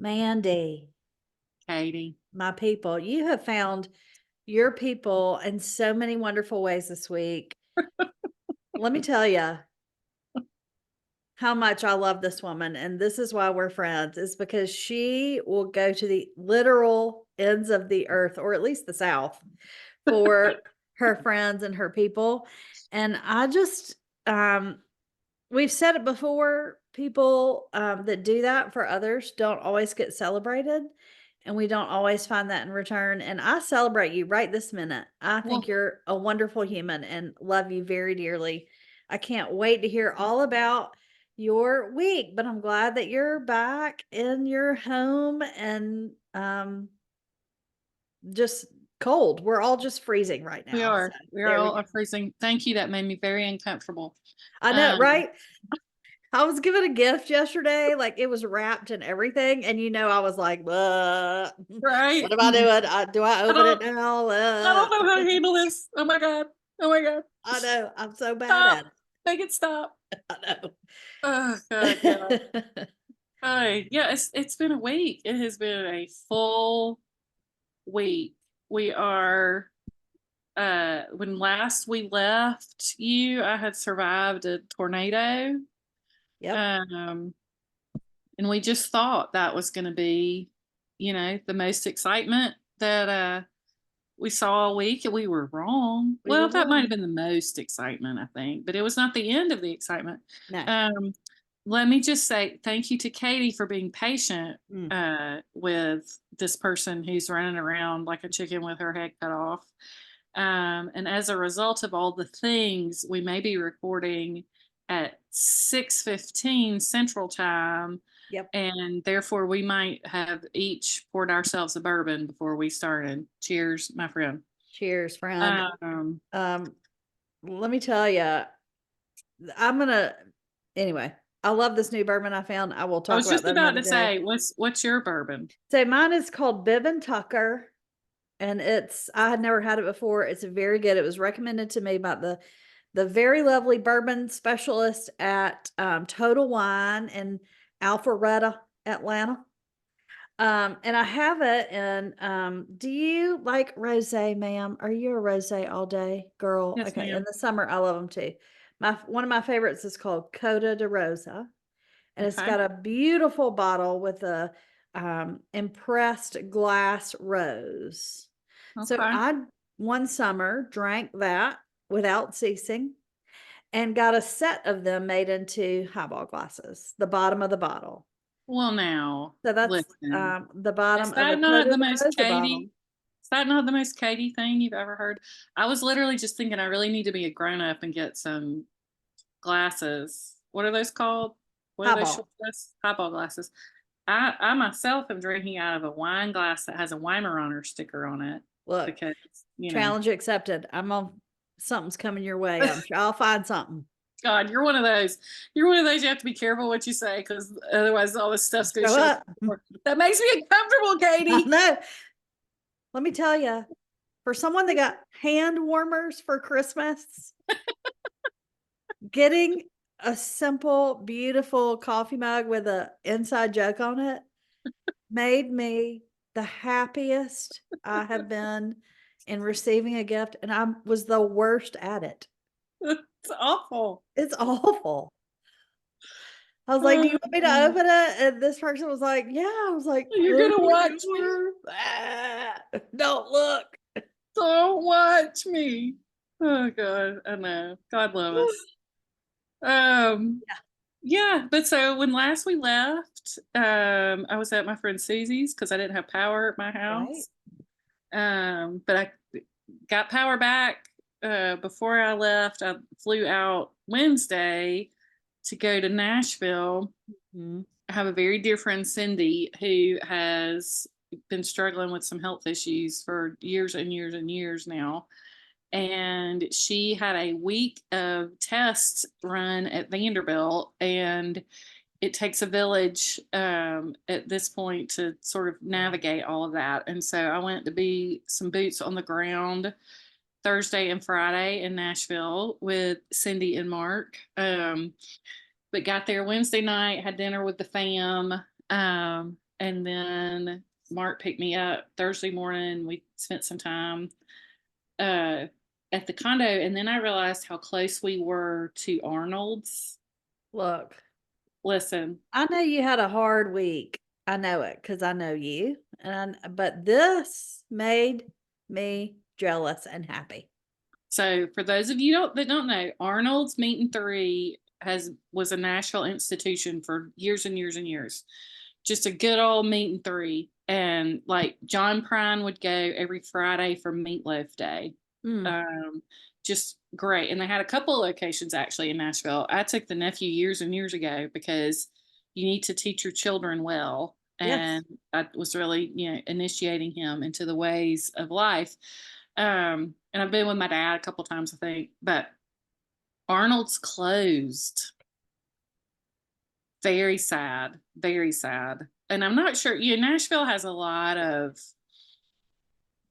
Mandee, Katie. my people, you have found your people in so many wonderful ways this week. Let me tell you how much I love this woman, and this is why we're friends, is because she will go to the literal ends of the earth, or at least the South, for her friends and her people. And I just, we've said it before, people that do that for others don't always get celebrated. And we don't always find that in return. And I celebrate you right this minute. I think Well, you're a wonderful human and love you very dearly. I can't wait to hear all about your week, but I'm glad that you're back in your home and just cold. We're all just freezing right we now. So are. We are there we all go. are freezing. Thank you. That made me very uncomfortable. I know, Um, right? I was given a gift yesterday, like, it was wrapped and everything, and, I was like, "What right? am I doing? Do I I open it don't now? I don't know how to handle this. Oh my God. Oh my God. I know, I'm so bad Stop. at it." Make it stop. I Oh God, yeah. know. Hi. Yeah, it's been a week. It has been a full week. We are when last we left you, I had survived a tornado. Yep, Um and we just thought that was going to be, the most excitement that we saw all week, and we were wrong. we were Well, that might have wrong. been the most excitement, I think, but it was not the end of the excitement. No. Um, Let me just say thank you to Katie for being patient Mm. with this person who's running around like a chicken with her head cut off. And as a result of all the things, we may be recording at 6:15 Central Time, Yep. and therefore we might have each poured ourselves a bourbon before we started. Cheers, my friend. Cheers, friend. Um, Um, let me tell you, I'm gonna anyway, I love this new bourbon I found. I will I talk was about just that about another to day. say, what's your bourbon? So mine is called Bibb and Tucker. And I had never had it before. It's very good. It was recommended to me by the very lovely bourbon specialist at Total Wine in Alpharetta, Atlanta. And I have it in do you like rosé, ma'am? Are you a rosé all day girl? Yes, Okay. In ma'am. the summer, I love them too. One of my favorites is called Coda de Rosa, and it's Okay. got a beautiful bottle with a impressed glass rose. So Okay. I one summer drank that without ceasing and got a set of them made into highball glasses, the bottom of the bottle. Well, now, So that's listen. the bottom Is of a that Coda not the de most Rosa Katie? bottle. Is that not the most Katie thing you've ever heard? I was literally just thinking I really need to be a grown up and get some glasses. What are those called? What are those short Highball. glasses? Highball glasses. I myself am drinking out of a wine glass that has a Weimaraner sticker on it Look, because, challenge accepted. I'm on something's coming your way. I'm sure I'll find something. God, you're one of those. You're one of those you have to be careful what you say because otherwise all this stuff's going to Show show up. up. That makes me uncomfortable, I Katie. know. Let me tell you, for someone that got hand warmers for Christmas, getting a simple, beautiful coffee mug with a inside joke on it made me the happiest I have been in receiving a gift, and I was the worst at it. It's awful. It's awful. I was like, "Do you Oh, want me to God. open it?" And this person was like, "Yeah." I was like, You're "Open gonna watch me. it. Ah, don't look." Don't watch me. Oh God, I know. God love us. Um, Yeah, yeah, but so when last we left, I was at my friend Susie's because I didn't have power at my right? house. But I got power back before I left. I flew out Wednesday to go to Nashville. Mhm. I have a very dear friend, Cindy, who has been struggling with some health issues for years and years and years now. And she had a week of tests run at Vanderbilt, and it takes a village at this point to sort of navigate all of that. And so I went to be some boots on the ground Thursday and Friday in Nashville with Cindy and Mark. But got there Wednesday night, had dinner with the fam. And then Mark picked me up Thursday morning. We spent some time at the condo, and then I realized how close we were to Arnold's. Look, Listen, I know you had a hard week. I know it because I know you. But this made me jealous and happy. so for those of you that don't know, Arnold's Meat and Three was a Nashville institution for years and years and years. Just a good old meat and three. And like John Prine would go every Friday for Meatloaf Day. Mm, Just great. And they had a couple of locations actually in Nashville. I took the nephew years and years ago because you need to teach your children well. yes. And I was really, initiating him into the ways of life. And I've been with my dad a couple times, I think, but Arnold's closed. Very sad, very sad. And I'm not sure, Nashville has a lot of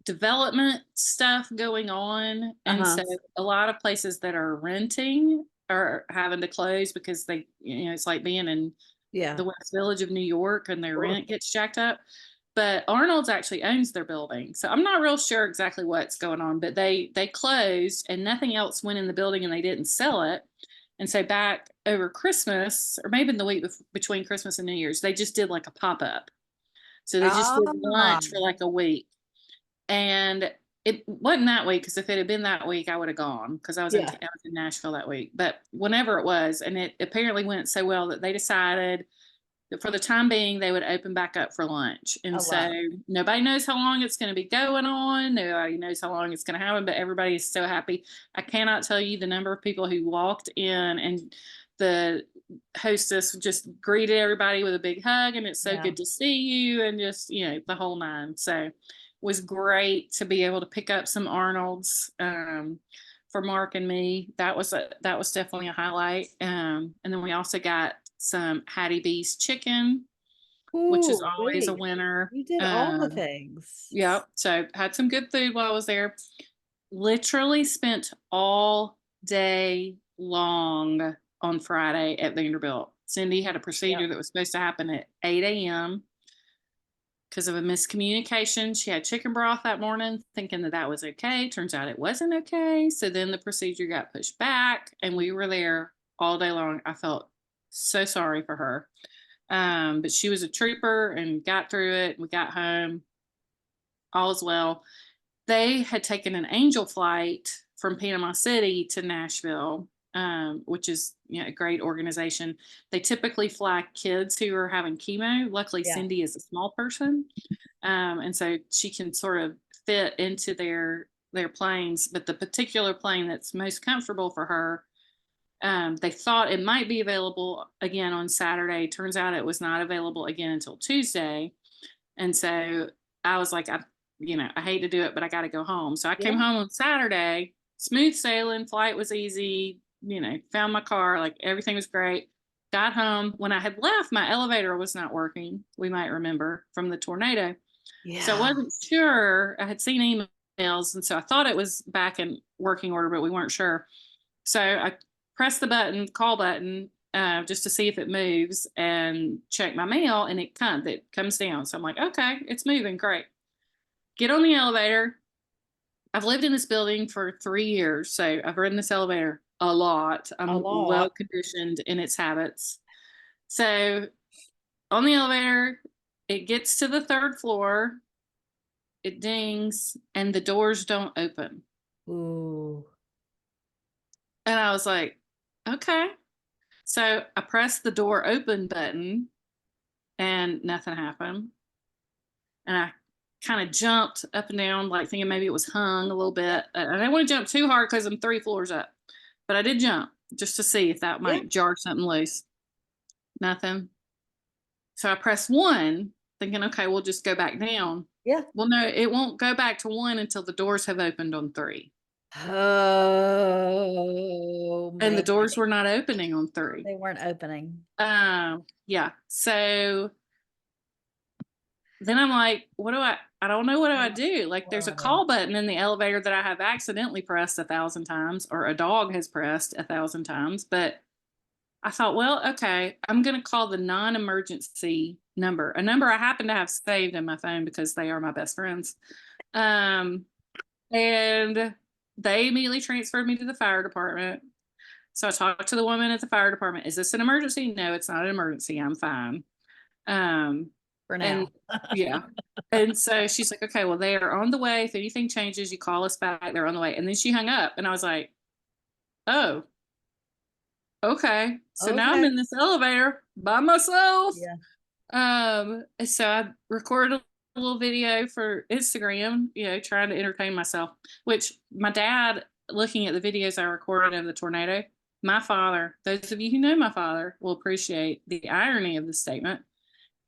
development stuff going on. And Uh-huh. so a lot of places that are renting are having to close because it's like being in Yeah. the West Village of New York and their Ugh. rent gets jacked up. But Arnold's actually owns their building. So I'm not real sure exactly what's going on, but they closed and nothing else went in the building and they didn't sell it. And so back over Christmas, or maybe in the week between Christmas and New Year's, they just did like a pop-up. So they just did Ah, lunch for like a week. And it wasn't that week, because if it had been that week, I would have gone, because I yeah. was in Nashville that week. But whenever it was, and it apparently went so well that they decided that for the time being, they would open back up for lunch. I And so love. nobody knows how long it's going to be going on. Nobody knows how long it's going to happen, but everybody is so happy. I cannot tell you the number of people who walked in and the hostess just greeted everybody with a big hug, and it's so Yeah. good to see you, and just, the whole nine. So it was great to be able to pick up some Arnold's for Mark and me. That was definitely a highlight. And then we also got some Hattie B's chicken, which is Ooh, always a wait. winner. You did all the things. Yep. So had some good food while I was there. Literally spent all day long on Friday at Vanderbilt. Cindy had a procedure Yep. that was supposed to happen at 8 a.m. because of a miscommunication. She had chicken broth that morning, thinking that that was okay. Turns out it wasn't okay. So then the procedure got pushed back, and we were there all day long. I felt so sorry for her. But she was a trooper and got through it. We got home. All is well. They had taken an angel flight from Panama City to Nashville, which is, a great organization. They typically fly kids who are having chemo. Luckily, Yeah. Cindy is a small person, and so she can sort of fit into their planes. But the particular plane that's most comfortable for her, they thought it might be available again on Saturday. Turns out it was not available again until Tuesday. And so I was like, I hate to do it, but I got to go home. So I came Yeah. home on Saturday, smooth sailing, flight was easy, found my car, like everything was great. Got home. When I had left, my elevator was not working. We might remember from the tornado. So I Yeah. wasn't sure. I had seen emails, and so I thought it was back in working order, but we weren't sure. So I pressed the call button, just to see if it moves, and check my mail, and it comes down. So I'm like, okay, it's moving, great. Get on the elevator. I've lived in this building for 3 years, so I've ridden this elevator a lot. A I'm well lot. conditioned in its habits. So on the elevator, it gets to the third floor, it dings, and the doors don't open. Ooh. And I was like, okay. So I pressed the door open button and nothing happened. And I kind of jumped up and down, like thinking maybe it was hung a little bit. I didn't want to jump too hard because I'm 3 floors up, but I did jump just to see if that Yeah. might jar something loose. Nothing. So I pressed one, thinking, okay, we'll just go back down. Yeah. Well, no, it won't go back to one until the doors have opened on 3. Oh, And the man. doors were not opening on 3. They weren't opening. Yeah. So then I'm like, I don't know, what do I do? Like, there's a Whoa. call button in the elevator that I have accidentally pressed 1,000 times, or a dog has pressed 1,000 times, but I thought, well, okay, I'm going to call the non-emergency number, a number I happen to have saved in my phone because they are my best friends. And they immediately transferred me to the fire department. So I talked to the woman at the fire department. Is this an emergency? No, it's not an emergency. I'm fine. For And now. yeah. And so she's like, okay, well, they are on the way. If anything changes, you call us back. They're on the way. And then she hung up and I was like, oh, okay. So now I'm Okay. in this elevator by myself. Yeah. So I recorded a little video for Instagram, trying to entertain myself, which my dad, looking at the videos I recorded of the tornado, my father, those of you who know my father will appreciate the irony of the statement.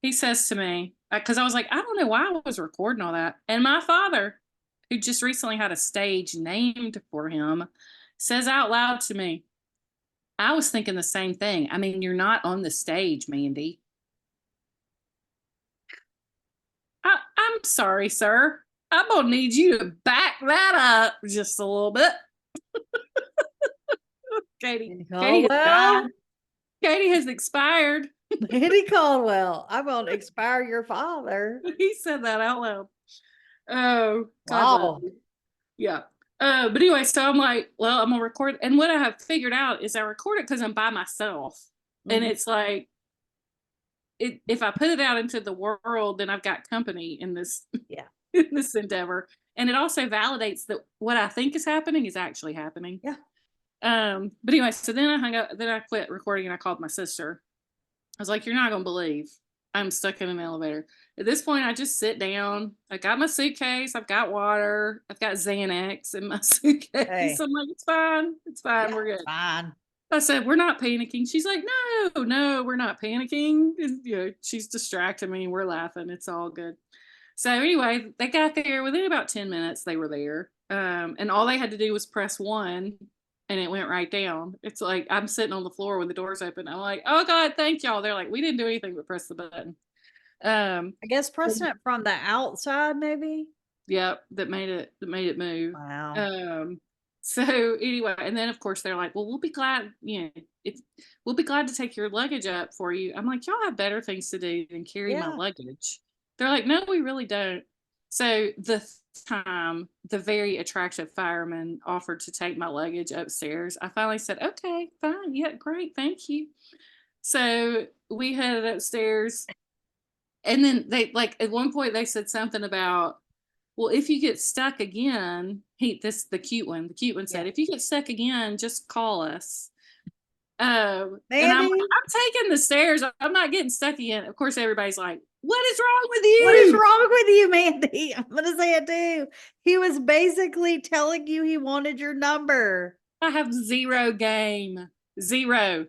He says to me, because I was like, I don't know why I was recording all that. And my father, who just recently had a stage named for him, says out loud to me, I was thinking the same thing. I mean, you're not on the stage, Mandee. I'm sorry, sir. I'm going to need you to back that up just a little bit. Katie has died. Katie has expired. Mandy Caldwell, I'm going to expire your father. He said that out loud. Oh, wow. Yeah. But anyway, so I'm like, well, I'm going to record. And what I have figured out is I record it because I'm by myself. And it's like, if I put it out into the world, then I've got company in this, in this endeavor. And it also validates that what I think is happening is actually happening. Yeah. But anyway, so then I hung up, then I quit recording and I called my sister. I was like, you're not going to believe I'm stuck in an elevator. At this point, I just sit down. I got my suitcase. I've got water. I've got Xanax in my suitcase. Hey. I'm like, it's fine. It's fine. We're good. Fine. I said, we're not panicking. She's like, no, we're not panicking. And, she's distracting me. We're laughing. It's all good. So anyway, they got there within about 10 minutes. They were there. And all they had to do was press 1 and it went right down. It's like, I'm sitting on the floor when the doors open. I'm like, oh God, thank y'all. They're like, we didn't do anything but press the button. I guess pressing it from the outside, maybe. Yep. That made it move. Wow. So anyway, and then of course they're like, well, we'll be glad, we'll be glad to take your luggage up for you. I'm like, y'all have better things to do than carry my luggage. They're like, no, we really don't. So the time the very attractive fireman offered to take my luggage upstairs, I finally said, okay, fine. Yeah, great. Thank you. So we headed upstairs. And then they, like, at one point they said something about, well, if you get stuck again, the cute one said, if you get stuck again, just call us. And I'm taking the stairs. I'm not getting stuck again. Of course, everybody's like, what is wrong with you? What is wrong with you, Mandee? I'm going to say it too. He was basically telling you he wanted your number. I have zero game. Zero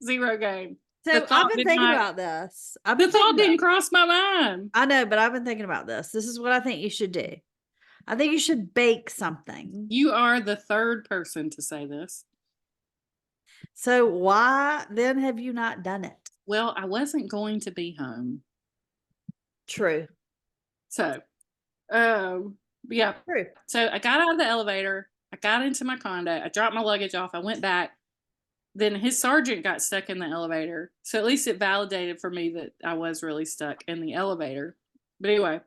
game. So I've been thinking about this. The thought didn't cross my mind. I know, but I've been thinking about this. This is what I think you should do. I think you should bake something. You are the third person to say this. So why then have you not done it? Well, I wasn't going to be home. True. So, yeah. True. So I got out of the elevator. I got into my condo. I dropped my luggage off. I went back. Then his sergeant got stuck in the elevator. So at least it validated for me that I was really stuck in the elevator. But anyway,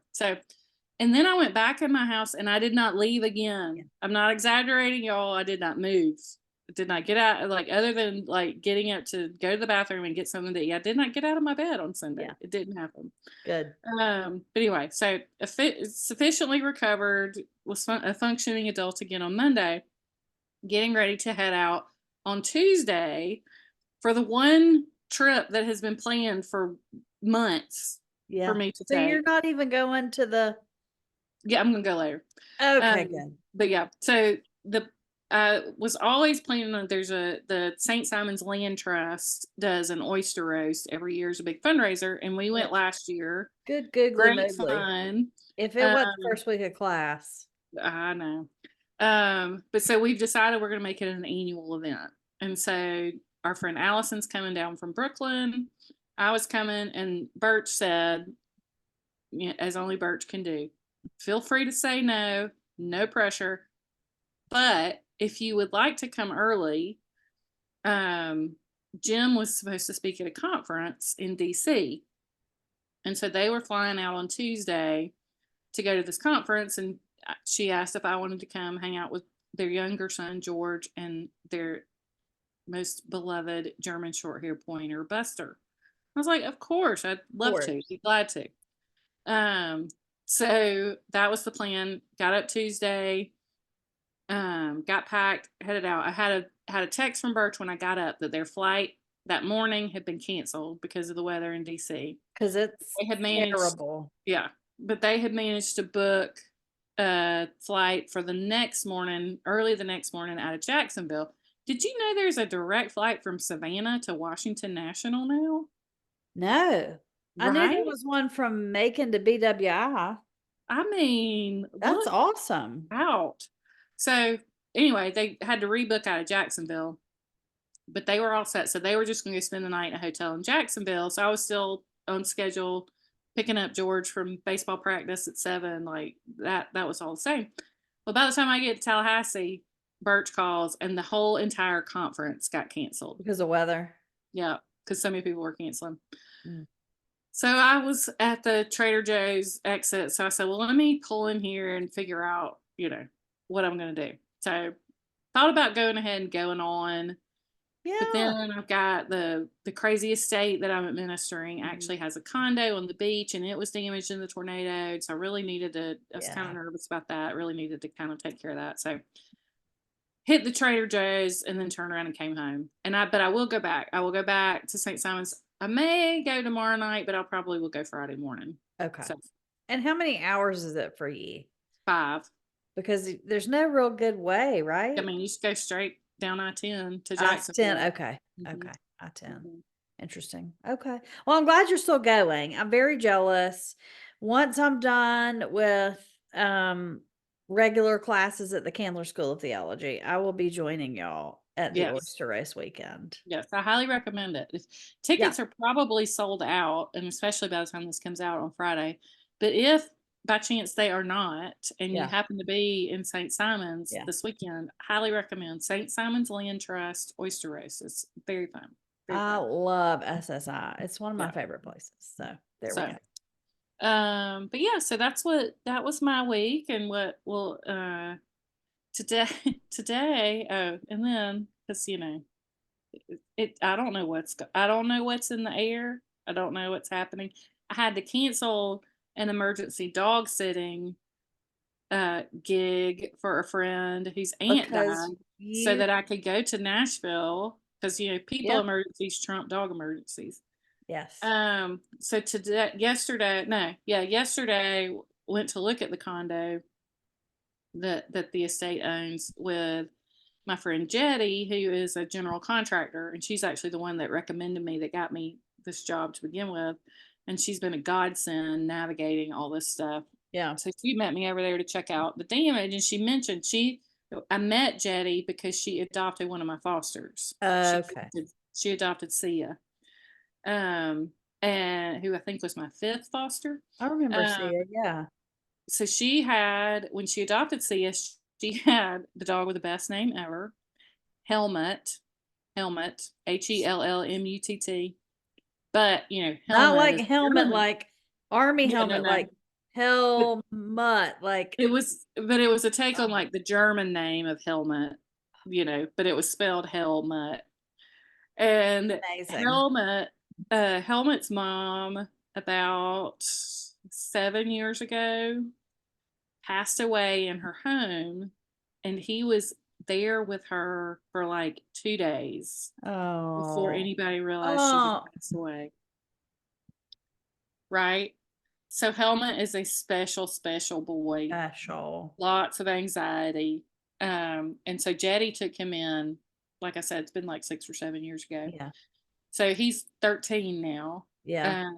and then I went back in my house and I did not leave again. Yeah. I'm not exaggerating, y'all. I did not move. I did not get out, like, other than like getting up to go to the bathroom and get something to eat. I did not get out of my bed on Sunday. Yeah. It didn't happen. Good. But anyway, so sufficiently recovered, was a functioning adult again on Monday, getting ready to head out on Tuesday for the one trip that has been planned for months for me to take. So you're not even going to the... Yeah, I'm going to go later. Okay, good. But yeah, so I was always planning on, the St. Simon's Land Trust does an oyster roast every year. It's a big fundraiser. And we went last year. Good. Great fun. If it was the first week of class. I know. But so we've decided we're going to make it an annual event. And so our friend Allison's coming down from Brooklyn. I was coming, and Birch said, as only Birch can do, feel free to say no pressure. But if you would like to come early, Jim was supposed to speak at a conference in DC. And so they were flying out on Tuesday to go to this conference. And she asked if I wanted to come hang out with their younger son, George, and their most beloved German short hair pointer, Buster. I was like, of course, I'd love to, be glad to. So that was the plan. Got up Tuesday, got packed, headed out. I had a text from Birch when I got up that their flight that morning had been canceled because of the weather in DC. Because it's They had managed, terrible. yeah, but they had managed to book a flight for the next morning, early the next morning out of Jacksonville. Did you know there's a direct flight from Savannah to Washington National now? No. I knew there Right? was one from Macon to BWI. I mean, That's look awesome. out. So anyway, they had to rebook out of Jacksonville, but they were all set. So they were just going to spend the night in a hotel in Jacksonville. So I was still on schedule, picking up George from baseball practice at 7. Like that was all the same. Well, by the time I get to Tallahassee, Birch calls and the whole entire conference got canceled. Because of weather. Yeah, because so many people were canceling. Mm. So I was at the Trader Joe's exit. So I said, well, let me pull in here and figure out, what I'm going to do. So thought about going ahead and going on. Yeah. But then I've got the crazy estate that I'm administering actually has a condo on the beach, and it was damaged in the tornado. So I really needed to, I was kind of nervous about that. Really needed to kind of take care of that. So hit the Trader Joe's and then turned around and came home. But I will go back. I will go back to St. Simon's. I may go tomorrow night, but I'll probably will go Friday morning. Okay. So And how many hours is it for you? 5. Because there's no real good way, right? I mean, you just go straight down I-10 to Jacksonville. I-10. Okay. Mhm. Okay. I-10. Mhm. Interesting. Okay. Well, I'm glad you're still going. I'm very jealous. Once I'm done with regular classes at the Candler School of Theology, I will be joining y'all at the Yes. Oyster Race weekend. Yes, I highly recommend it. Tickets are probably sold out, and especially by the time this comes out on Friday. But if by chance they are not, and you happen to be in St. Simon's this weekend, highly recommend St. Simon's Land Trust Oyster Race. It's very fun. I love SSI. It's one of my favorite places. So there we go. But yeah, so that was my week, and what will today. Oh, and then because I don't know what's in the air. I don't know what's happening. I had to cancel an emergency dog sitting gig for a friend whose aunt died so that I could go to Nashville because people emergencies trump dog emergencies. Yes. So yesterday went to look at the condo that the estate owns with my friend Jetty, who is a general contractor, and she's actually the one that recommended me, that got me this job to begin with. And she's been a godsend navigating all this stuff. Yeah. So she met me over there to check out the damage, and she mentioned I met Jetty because she adopted one of my fosters. Okay. She adopted Sia, and who I think was my 5th foster. I remember Sia. Yeah. So when she adopted Sia, she had the dog with the best name ever, Helmut, Hellmutt. But not like is helmet, German. like army helmet, No. like Helmut, like it was a take on like the German name of Helmut, but it was spelled Helmut. And amazing. Helmut's mom, about 7 years ago, passed away in her home, and he was there with her for like 2 days before anybody realized she had passed away. Right? So Helmut is a special boy. Special. Lots of anxiety. And so Jetty took him in, like I said, it's been like 6 or 7 years ago. Yeah. So he's 13 now. Yeah.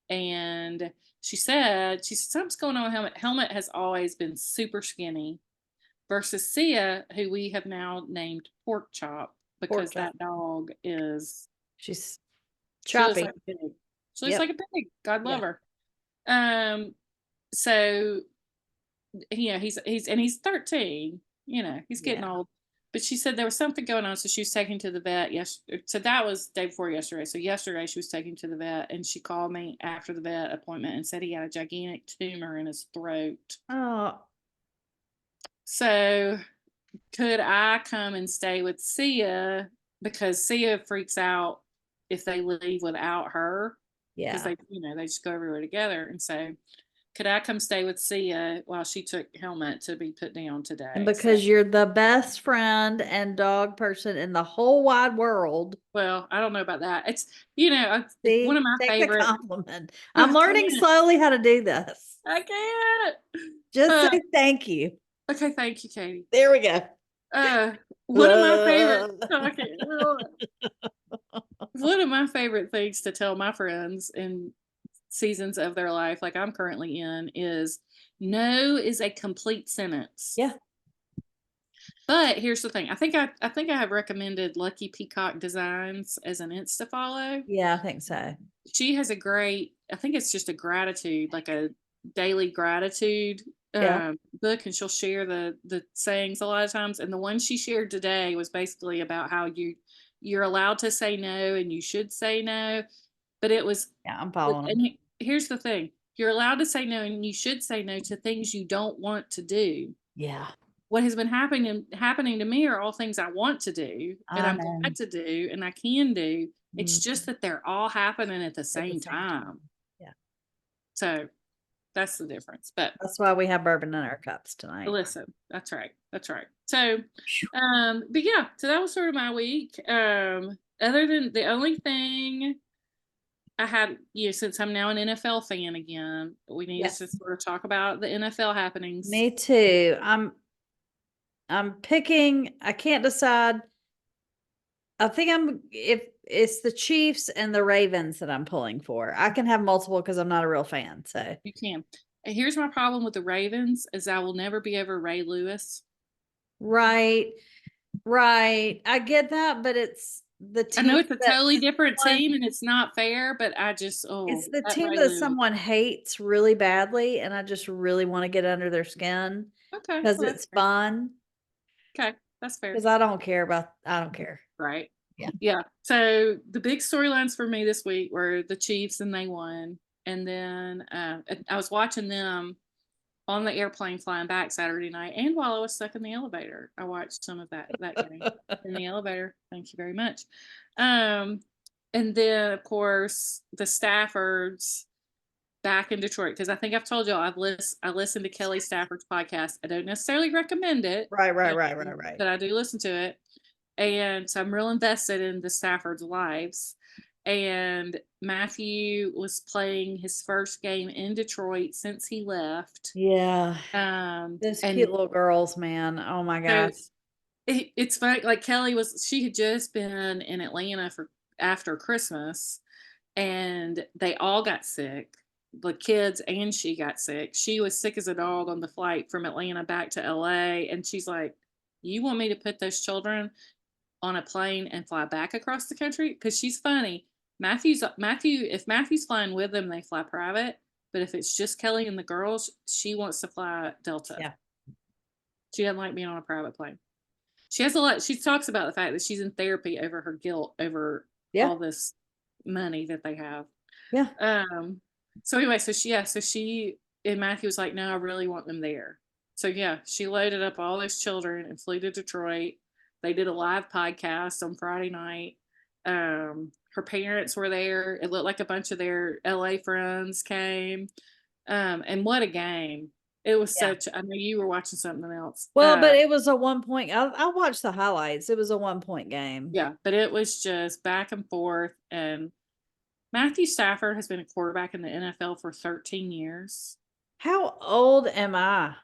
And she said, something's going on with Helmut. Helmut has always been super skinny versus Sia, who we have now named Pork Chop because that dog she's She choppy. looks like a pig. She looks like a pig. God love her. So he's 13, he's getting old. But she said there was something going on, so she was taken to the vet. Yes, so that was day before yesterday. So yesterday she was taken to the vet, and she called me after the vet appointment and said he had a gigantic tumor in his throat. Oh, So could I come and stay with Sia, because Sia freaks out if they leave without her, because yeah. they just go everywhere together. And so could I come stay with Sia while she took Helmet to be put down And today? So, because you're the best friend and dog person in the whole wide world. well, I don't know about that. It's, one See, of my take the favorite. compliment. I'm I learning can't. slowly how to do this. I can't. Just Uh, say thank you. okay, thank you, Katie. There we go. Uh, one of my favorite. I can't. One of my favorite things to tell my friends in seasons of their life, like I'm currently in, is no is a complete sentence. Yeah. But here's the thing. I think I have recommended Lucky Peacock Designs as an Insta follow. Yeah, I think so. She has a great, I think it's just a gratitude, like a daily gratitude Yeah. book, and she'll share the sayings a lot of times. And the one she shared today was basically about how you're allowed to say no and you should say no. But it was, Yeah, I'm following and them. here's the thing. You're allowed to say no and you should say no to things you don't want to do. Yeah, What has been happening to me are all things I want to do and I I'm know. glad to do and I can do. It's just Mhm. that they're all happening at the At the same same time. time. Yeah. So that's the difference. But That's why we have bourbon in our cups tonight. listen, that's right. That's right. So Phew. but yeah, so that was sort of my week. Other than the only thing I had, since I'm now an NFL fan again, we needed to Yes, sort of talk about the NFL happenings. me too. I'm picking, I can't decide. I think if it's the Chiefs and the Ravens that I'm pulling for. I can have multiple because I'm not a real fan. So You can. And here's my problem with the Ravens is I will never be over Ray Lewis. right, right. I get that, but it's the I know team it's a that totally different someone team and it's not fair, but I just, it's the that team Ray that Lewis. someone hates really badly, and I just really want to get under their skin Okay, because well that's it's fair. fun. Okay, that's fair. Because I don't care. Right. Yeah. Yeah. So the big storylines for me this week were the Chiefs and they won. And then I was watching them on the airplane flying back Saturday night, and while I was stuck in the elevator, I watched some of that game in the elevator. Thank you very much. Um, and then of course the Staffords back in Detroit, because I think I've told y'all I listened to Kelly Stafford's podcast. I don't necessarily recommend it, Right, right, right, right, right. but I do listen to it, and so I'm real invested in the Stafford's lives. And Matthew was playing his first game in Detroit since he left. Yeah. Those cute And little girls, man. Oh my so gosh. it's funny, like she had just been in Atlanta for after Christmas, and they all got sick. The kids and she got sick. She was sick as a dog on the flight from Atlanta back to LA. And she's like, "You want me to put those children on a plane and fly back across the country?" Because she's funny. If Matthew's flying with them, they fly private. But if it's just Kelly and the girls, she wants to fly Delta. Yeah. She doesn't like being on a private plane. She has a lot. She talks about the fact that she's in therapy over her guilt over Yeah. all this money that they have. Yeah. So anyway, so she and Matthew was like, "No, I really want them there." So yeah, she loaded up all those children and flew to Detroit. They did a live podcast on Friday night. Her parents were there. It looked like a bunch of their LA friends came. And what a game. It was Yeah. I know you were watching something else. Well, but it was a 1 point. I watched the highlights. It was a 1 point game. Yeah, but it was just back and forth. And Matthew Stafford has been a quarterback in the NFL for 13 years. How old am I?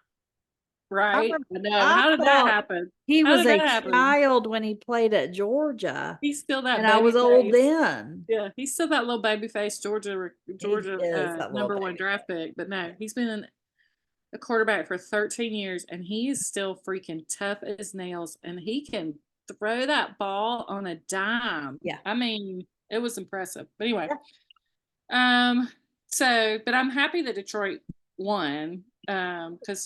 Right? I know. I How did that thought happen? he How was did a that happen? child when he played at Georgia, He's still that and I was baby old face. then. Yeah, he's still that little baby face He Georgia is that little number one baby. draft pick. But no, he's been a quarterback for 13 years and he is still freaking tough as nails and he can throw that ball on a dime. Yeah. I mean, it was impressive. But anyway, Yeah. but I'm happy that Detroit won. Because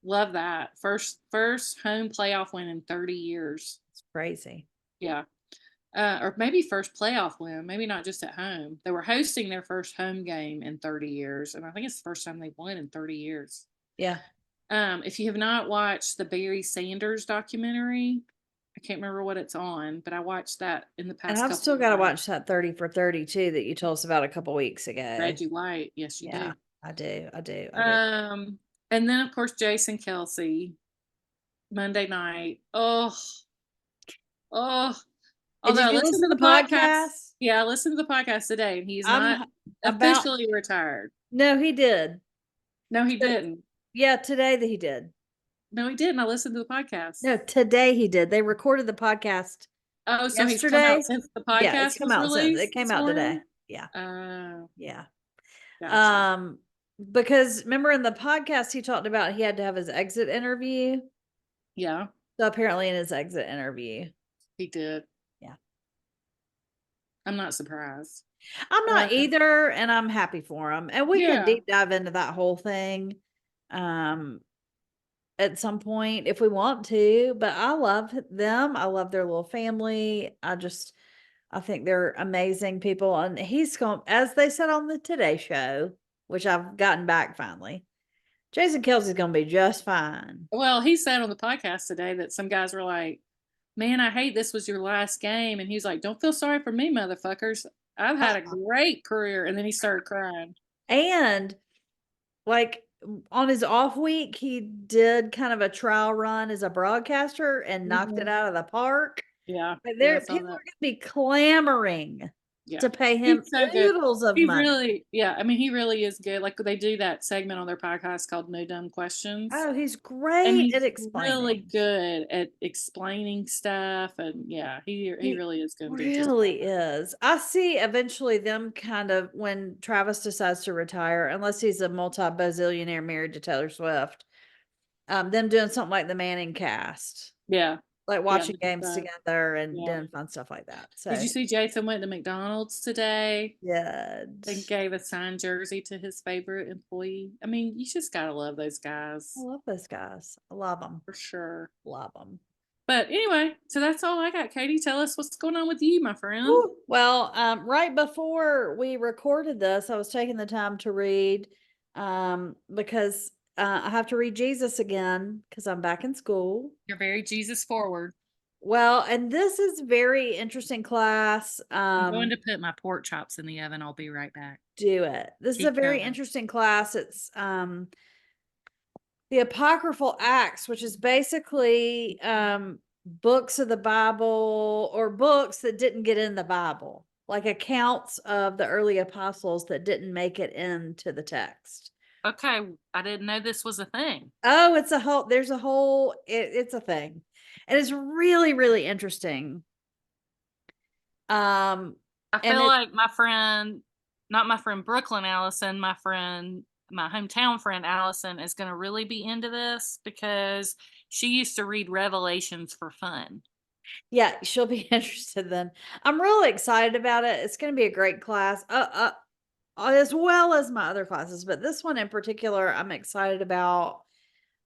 Love that. First home playoff win in 30 years. It's crazy. Yeah. Or maybe first playoff win, maybe not just at home. They were hosting their first home game in 30 years, and I think it's the first time they've won in 30 years. Yeah. If you have not watched the Barry Sanders documentary, I can't remember what it's on, but I watched that in the And past I've couple still of got to nights. watch that 30 for 32 that you told us about a couple weeks ago. Reggie White, yes, you Yeah, do. I do. I do. I do. And then of course Jason Kelsey, Monday night. Oh. And Although did I you listened listen to to the the podcast. podcast? Yeah, I listened to the podcast today, and he's not I'm about, officially retired. no, he did. No, he But didn't. yeah, today that he did. No, he didn't. I listened to the podcast. No, today he did. They recorded the podcast Oh, so he's come yesterday. out since the Yeah, it's podcast come was out since it released came this out today. morning? Yeah. Oh, Yeah. gotcha. Because remember in the podcast he talked about he had to have his exit interview. Yeah, So apparently in his exit interview. he did. Yeah. I'm not surprised. I'm not either, and I'm happy for him. And we can Yeah. deep dive into that whole thing at some point if we want to, but I love them. I love their little family. I think they're amazing people, and he's going, as they said on the Today Show, which I've gotten back finally. Jason Kelsey's going to be just fine. Well, he said on the podcast today that some guys were like, "Man, I hate this was your last game," and he's like, "Don't feel sorry for me, motherfuckers. I've had a great career." And then he started crying. And like on his off week, he did kind of a trial run as a broadcaster and knocked it out of the park. Yeah, But yeah, I there, saw people are that. going to be clamoring Yeah, to pay him he's so good. oodles of He money. really, yeah. I mean, he really is good. Like they do that segment on their podcast called "No Dumb Questions." Oh, he's And great at he's explaining. really good at explaining stuff, and yeah, he really is going to do just really fine. is. I see eventually them kind of when Travis decides to retire, unless he's a multi-bazillionaire married to Taylor Swift, them doing something like the Manning cast, Yeah, like yeah, watching games together and yeah. doing fun stuff like that. So Did you see Jason went to McDonald's today yeah, and gave a signed jersey to his favorite employee? I mean, you just gotta love those guys I love those guys. I love them. for sure. Love them. But anyway, so that's all I got. Katie, tell us what's going on with you, my friend. Well, right before we recorded this, I was taking the time to read because I have to read Jesus again because I'm back in school. You're very Jesus forward. Well, and this is very interesting class. I'm going to put my pork chops in the oven. I'll be right back. Do it. This is a Keep very going. interesting class. It's the Apocryphal Acts, which is basically books of the Bible or books that didn't get in the Bible, like accounts of the early apostles that didn't make it into the text. Okay, I didn't know this was a thing. Oh, it's a whole, there's a whole, it's a thing. And it's really, really interesting. I feel like my friend, not my friend Brooklyn Allison, my hometown friend Allison is going to really be into this because she used to read Revelations for fun. Yeah, she'll be interested then. I'm really excited about it. It's going to be a great class. As well as my other classes, but this one in particular I'm excited about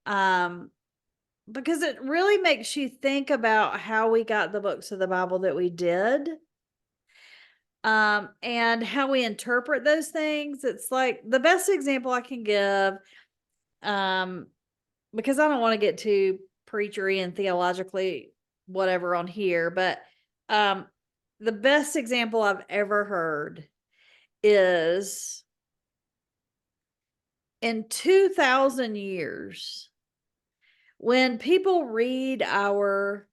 because it really makes you think about how we got the books of the Bible that we did. And how we interpret those things. It's like the best example I can give, because I don't want to get too preachery and theologically whatever on here, but the best example I've ever heard is in 2000 years, when people read our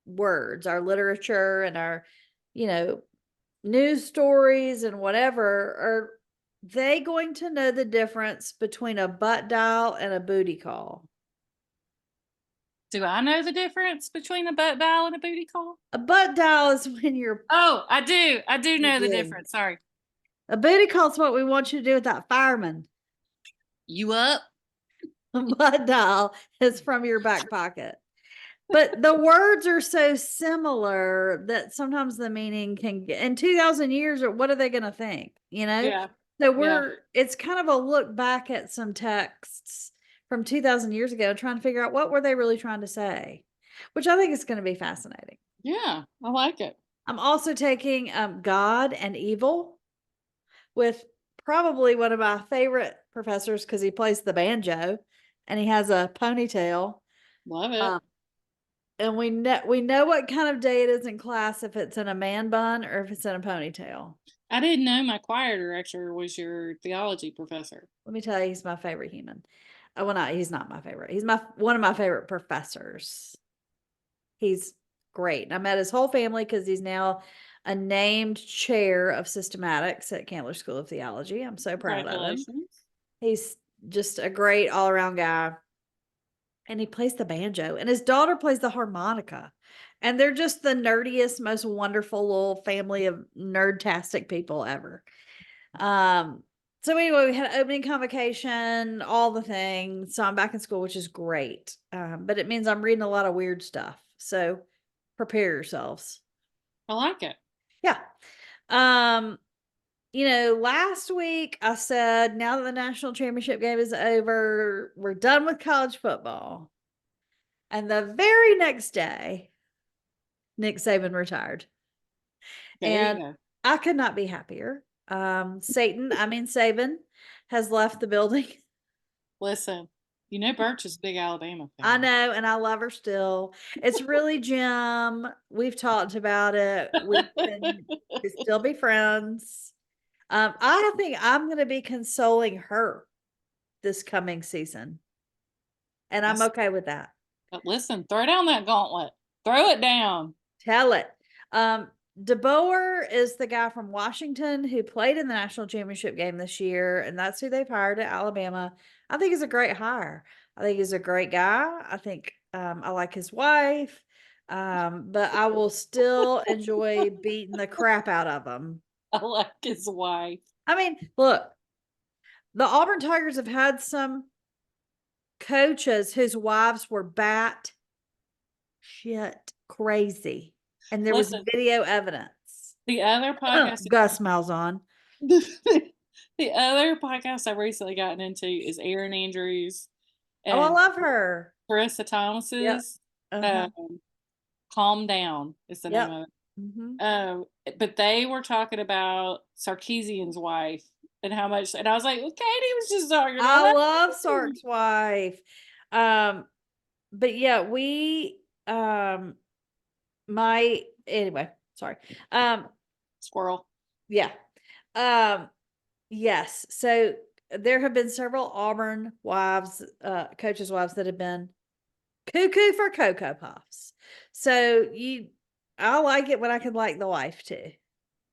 words, our literature and our, news stories and whatever, are they going to know the difference between a butt dial and a booty call? Do I know the difference between a butt dial and a booty call? A butt dial is when you're. Oh, I do. I do know the do. difference. Sorry. A booty call is what we want you to do with that fireman. You up? A butt dial is from your back pocket. But the words are so similar that sometimes the meaning can get in 2000 years, or what are they going to think? Yeah. So it's kind of a look back at some texts from 2,000 years ago and trying to figure out what were they really trying to say, which I think is going to be fascinating. Yeah, I like it. I'm also taking God and Evil with probably one of my favorite professors because he plays the banjo and he has a ponytail. Love it. Um, and we know what kind of day it is in class if it's in a man bun or if it's in a ponytail. I didn't know my choir director was your theology professor. Let me tell you, he's my favorite human. Well, not he's not my favorite. He's one of my favorite professors. He's great. I met his whole family because he's now a named chair of systematics at Candler School of Theology. I'm so proud of him. Congratulations. He's just a great all around guy. And he plays the banjo, and his daughter plays the harmonica. And they're just the nerdiest, most wonderful little family of nerdtastic people ever. So anyway, we had opening convocation, all the things. So I'm back in school, which is great. But it means I'm reading a lot of weird stuff. So prepare yourselves. I like it. Yeah. Last week I said now that the national championship game is over, we're done with college football. And the very next day, Nick Saban retired. There you go. I could not be happier. Saban has left the building. Listen, Birch is a big Alabama fan. I know, and I love her still. It's really Jim. We've talked about it. We can still be friends. I think I'm going to be consoling her this coming season, and I'm okay with that. But listen, throw down that gauntlet. Throw it down. Tell it. DeBoer is the guy from Washington who played in the national championship game this year, and that's who they've hired at Alabama. I think he's a great hire. I think he's a great guy. I think I like his wife, but I will still enjoy beating the crap out of him. I like his wife. I mean, look, the Auburn Tigers have had some coaches whose wives were bat shit crazy. And there was video evidence. The other podcast Gus Malzahn. The other podcast I've recently gotten into is Erin Andrews. Oh, I love her. Carissa Thomas's. Yep. Calm Down is the name of it. Mm-hmm. But they were talking about Sarkeesian's wife and how much, and I was like, well, Katie was just talking about I love Sark's wife. But yeah, we anyway, sorry. Squirrel. Yeah. Yes. So there have been several Auburn wives, coaches' wives that have been cuckoo for Cocoa Puffs. So I like it when I can like the wife too.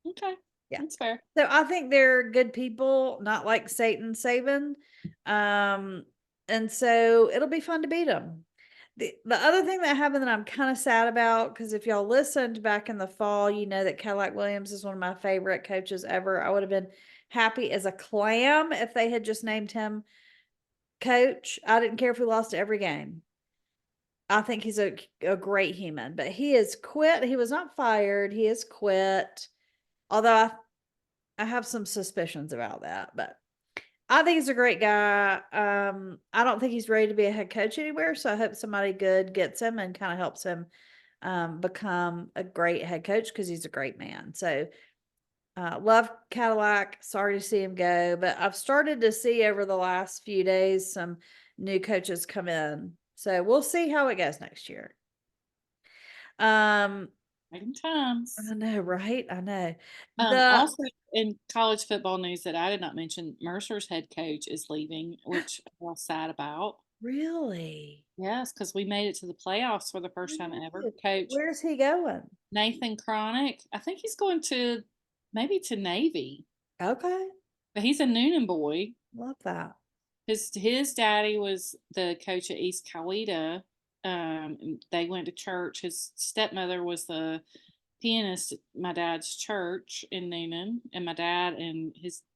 Okay. Yeah. That's fair. So I think they're good people, not like Satan Saban. And so it'll be fun to beat them. The other thing that happened that I'm kind of sad about, because if y'all listened back in the fall, you know that Cadillac Williams is one of my favorite coaches ever. I would have been happy as a clam if they had just named him coach. I didn't care if we lost every game. I think he's a great human, but he has quit. He was not fired. He has quit. Although I have some suspicions about that, but I think he's a great guy. I don't think he's ready to be a head coach anywhere, so I hope somebody good gets him and kind of helps him become a great head coach because he's a great man. So love Cadillac. Sorry to see him go, but I've started to see over the last few days some new coaches come in. So we'll see how it goes next year. Exciting times. I know, right? I know. Also, in college football news that I did not mention, Mercer's head coach is leaving, which I was sad about. Really? Yes, because we made it to the playoffs for the first time ever. Coach. Where's he going? Nathan Cronick. I think he's going to maybe to Navy. Okay. But he's a Noonan boy. Love that. His daddy was the coach at East Coweta. They went to church. His stepmother was the pianist at my dad's church in Noonan, and my dad and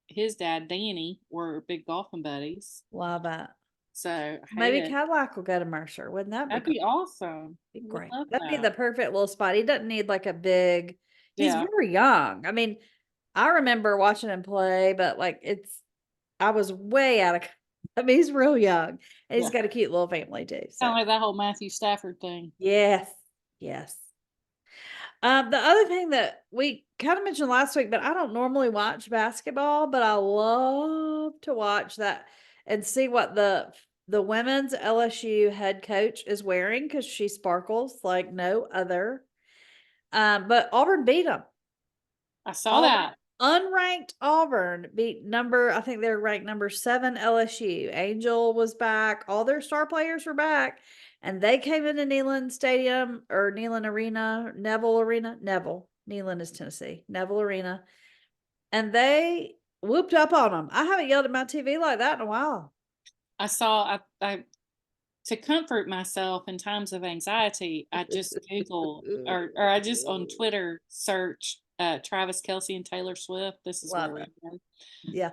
his dad Danny were big golfing buddies. Love it. So maybe Cadillac will go to Mercer. Wouldn't that be? That'd be awesome. Be great. That'd be the perfect little spot. He doesn't need like a big. He's very young. I mean, I remember watching him play, but like I was way out of I mean, he's real young, and he's Yeah. got a cute little family too. So, Kinda like that whole Matthew Stafford thing. yes, yes. The other thing that we kind of mentioned last week, but I don't normally watch basketball, but I love to watch that and see what the women's LSU head coach is wearing because she sparkles like no other. But Auburn beat them. I saw Auburn, that. unranked Auburn beat number, I think they're ranked number 7 LSU. Angel was back. All their star players were back. And they came into Neyland Stadium or Neyland Arena, Neville Arena, Neville. Neyland is Tennessee, Neville Arena. And they whooped up on them. I haven't yelled at my TV like that in a while. I saw I to comfort myself in times of anxiety, I just Google or I just on Twitter search Travis Kelce and Taylor Swift. This is where Love we it. are. Yeah.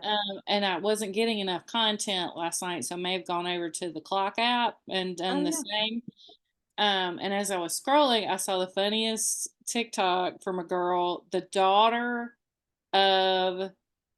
And I wasn't getting enough content last night, so I may have gone over to the clock app and done Oh, the yeah. same. And as I was scrolling, I saw the funniest TikTok from a girl, the daughter of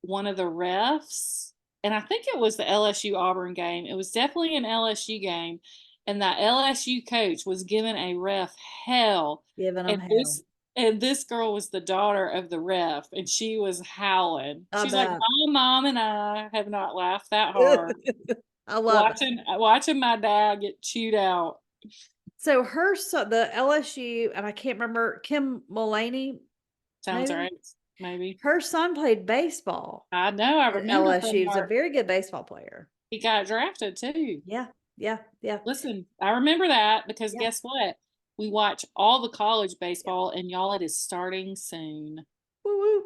one of the refs. And I think it was the LSU Auburn game. It was definitely an LSU game. And that LSU coach was giving a ref hell. Giving them And hell. this girl was the daughter of the ref, and she was howling. I She's like, bet. "My mom and I have not laughed that hard I love it. watching my dad get chewed out." So her son, the LSU, and I can't remember Kim Mullaney, Sounds maybe right, maybe. her son played baseball I know. I at remember LSU. from He was a very good baseball player. he got drafted too. Yeah, yeah, yeah, Listen, I remember that because yeah, guess what? We watch all the college yeah. baseball, and y'all, it is starting soon. Woo woo.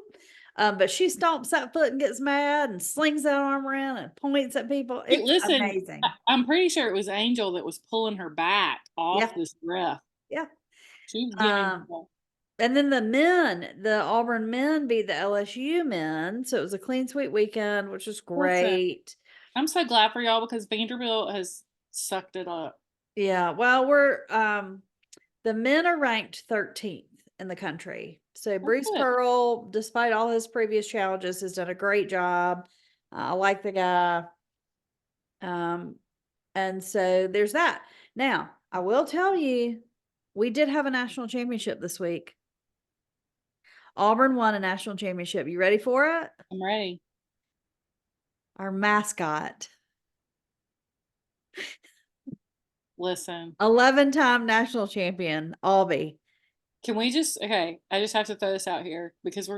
But she stomps that foot and gets mad and slings that arm around and points at people. Hey, It's listen, amazing. I'm pretty sure it was Angel that was pulling her back Yeah, off this ref. yeah. She was giving Um, and then the Auburn men beat the LSU men, so it was a clean sweep weekend, which was listen. great. I'm so glad for y'all because Vanderbilt has sucked it up. Yeah, well, we're the men are ranked 13th in the country. So Oh, Bruce good. Pearl, despite all his previous challenges, has done a great job. I like the guy. Um, and so there's that. Now, I will tell you, we did have a national championship this week. Auburn won a national championship. You ready for it? I'm ready. Our mascot, Listen, 11-time national champion, Albie. can we just, okay, I just have to throw this out here because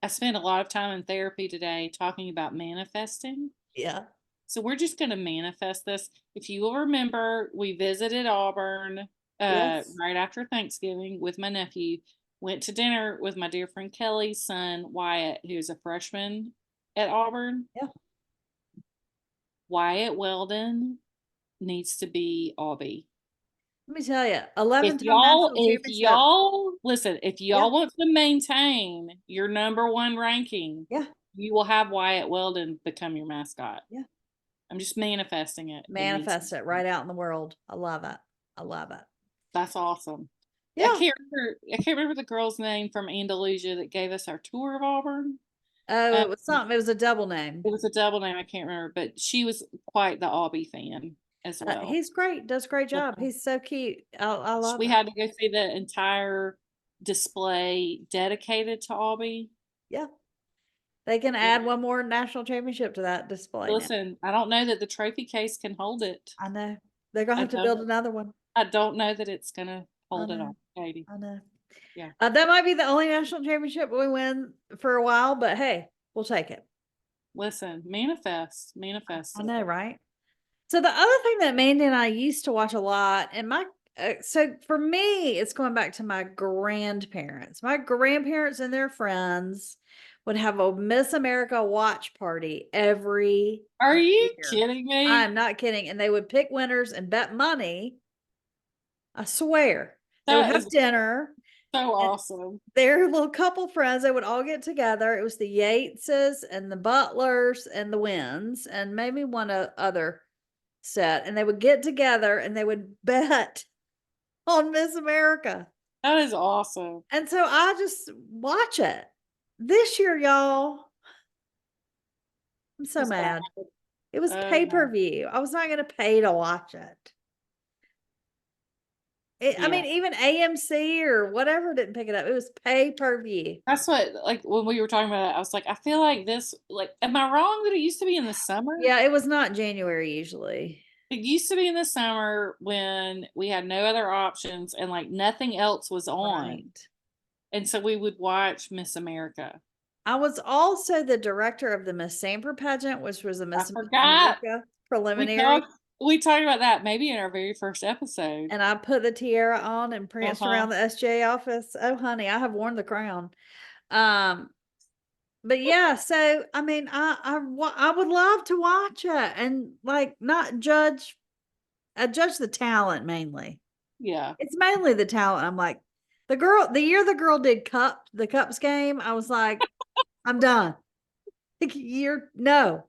I spent a lot of time in therapy today talking about manifesting. Yeah. So we're just going to manifest this. If you will remember, we visited Auburn Yes. right after Thanksgiving with my nephew, went to dinner with my dear friend Kelly's son, Wyatt, who's a freshman at Auburn. Yeah. Wyatt Weldon needs to be Albie. Let me tell you, 11-time national If championship. y'all listen, if Yeah. y'all want to maintain your number one ranking, Yeah. you will have Wyatt Weldon become your mascot. Yeah. I'm just manifesting it. Manifest it right out in the world. I love it. I love it. That's awesome. Yeah. I can't remember the girl's name from Andalusia that gave us our tour of Auburn. Oh, Um, it was something. It was a double name. it was a double name. I can't remember, but she was quite the Albie fan as well. He's great. Does a great job. He's so cute. I love We it. had to go see the entire display dedicated to Albie. Yeah. They can Yeah. add one more national championship to that display now. Listen, I don't know that the trophy case can hold it. I know. They're gonna I have to build another one. don't know that it's gonna I hold it know. all, Katie. I know. Yeah. That might be the only national championship we win for a while, but hey, we'll take it. Listen, manifest, I know, right? So the other thing that Mandy and I used to watch a lot, and so for me, it's going back to my grandparents. My grandparents and their friends would have a Miss America watch party every Are you year. kidding me? I'm not kidding. And they would pick winners and bet money. I swear. They would That have is dinner. so And awesome. their little couple friends, they would all get together. It was the Yateses and the Butlers and the Winds and maybe one other set. And they would get together and they would bet on Miss America. That is awesome. And so I just watch it. This year, y'all, I'm so It's mad. bad. It was Oh, no. pay-per-view. I was not gonna pay to watch it. I Yeah. mean, even AMC or whatever didn't pick it up. It was pay-per-view. That's what, like, when we were talking about it, I was like, I feel like this, like, am I wrong that it used to be in the summer? Yeah, it was not January usually. It used to be in the summer when we had no other options and like nothing else was on. Right. And so we would watch Miss America. I was also the director of the Miss Sanford pageant, which was a I Miss forgot. America We preliminary. talked we talked about that maybe in our very first episode. And I put the tiara on and pranced around Uh-huh. the SJ office. Oh, honey, I have worn the crown. Um, but yeah, so I mean, I would love to watch it and like not judge. I judge the talent mainly. Yeah. It's mainly the talent. I'm like, the year the girl did the cups game, I was like, I'm done. Like, no,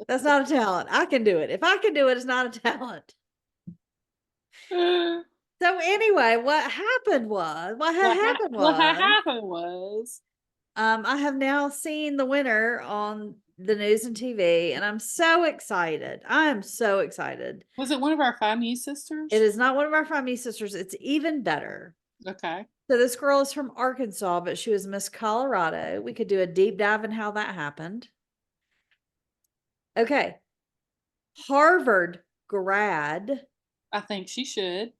that's not a talent. I can do it. If I can do it, it's not a talent. So anyway, what had happened What had was, happened was, I have now seen the winner on the news and TV, and I'm so excited. I am so excited. was it one of our Five Muse It sisters? is not one of our family sisters. It's even better. Okay. So this girl is from Arkansas, but she was Miss Colorado. We could do a deep dive in how that happened. Okay. Harvard grad, I think she should.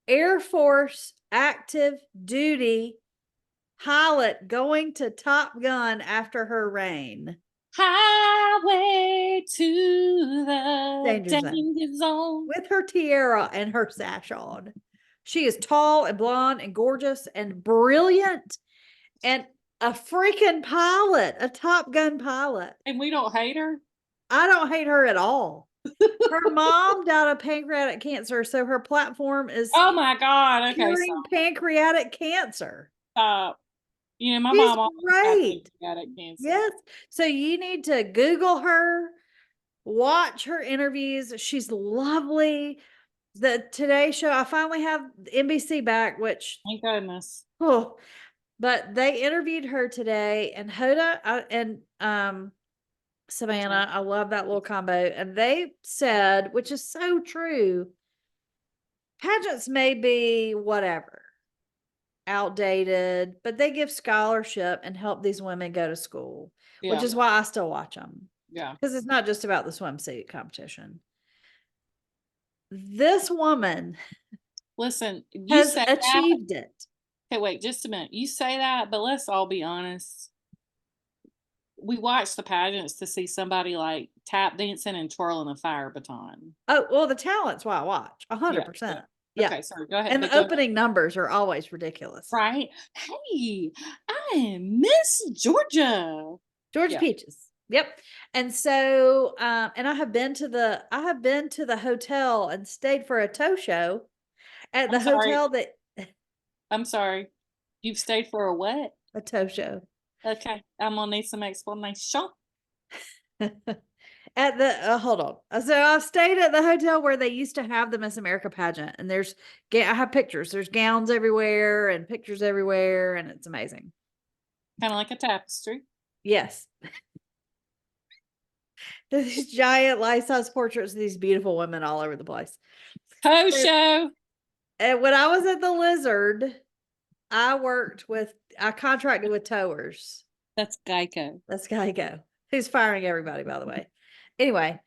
Air Force active duty pilot going to Top Gun after her reign. Highway to the Danger zone. danger zone. With her tiara and her sash on. She is tall and blonde and gorgeous and brilliant and a freaking pilot, a Top Gun pilot. And we don't hate her? I don't hate her at all. Her mom died of pancreatic cancer, so her platform is Oh my God. Okay, curing pancreatic cancer. stop. You know, my She's mom almost got great. pancreatic cancer. Yes. So you need to Google her, watch her interviews. She's lovely. The Today Show, I finally have NBC back, which, Thank goodness. oh, but they interviewed her today, and Hoda and Savannah, I love that little combo. And they said, which is so true, pageants may be whatever, outdated, but they give scholarship and help these women go to school, which Yeah. is why I still watch them. Yeah. Because it's not just about the swimsuit competition. This woman Listen, you has say that. achieved it. Okay, wait, just a minute. You say that, but let's all be honest. We watch the pageants to see somebody like tap dancing and twirling a fire baton. Oh, well, the talent's why I watch. Yeah. 100%. Yeah. Okay, sorry, go ahead. And But the go ahead. opening numbers are always ridiculous. Right? Hey, I am Miss Georgia. George Yeah. Peaches. Yep. And so, and I have been to the hotel and stayed for a toe show at the I'm sorry. hotel that I'm sorry. You've stayed for a what? a toe show. Okay, I'm gonna need some explanation. At the hold on. So I stayed at the hotel where they used to have the Miss America pageant, and I have pictures. There's gowns everywhere and pictures everywhere, and it's amazing. Kind of like a tapestry. Yes. These giant life-size portraits of these beautiful women all over the place. Toe show. And when I was at the Lizard, I contracted with towers. That's Geico. That's Geico. Who's firing everybody, by the way. Anyway,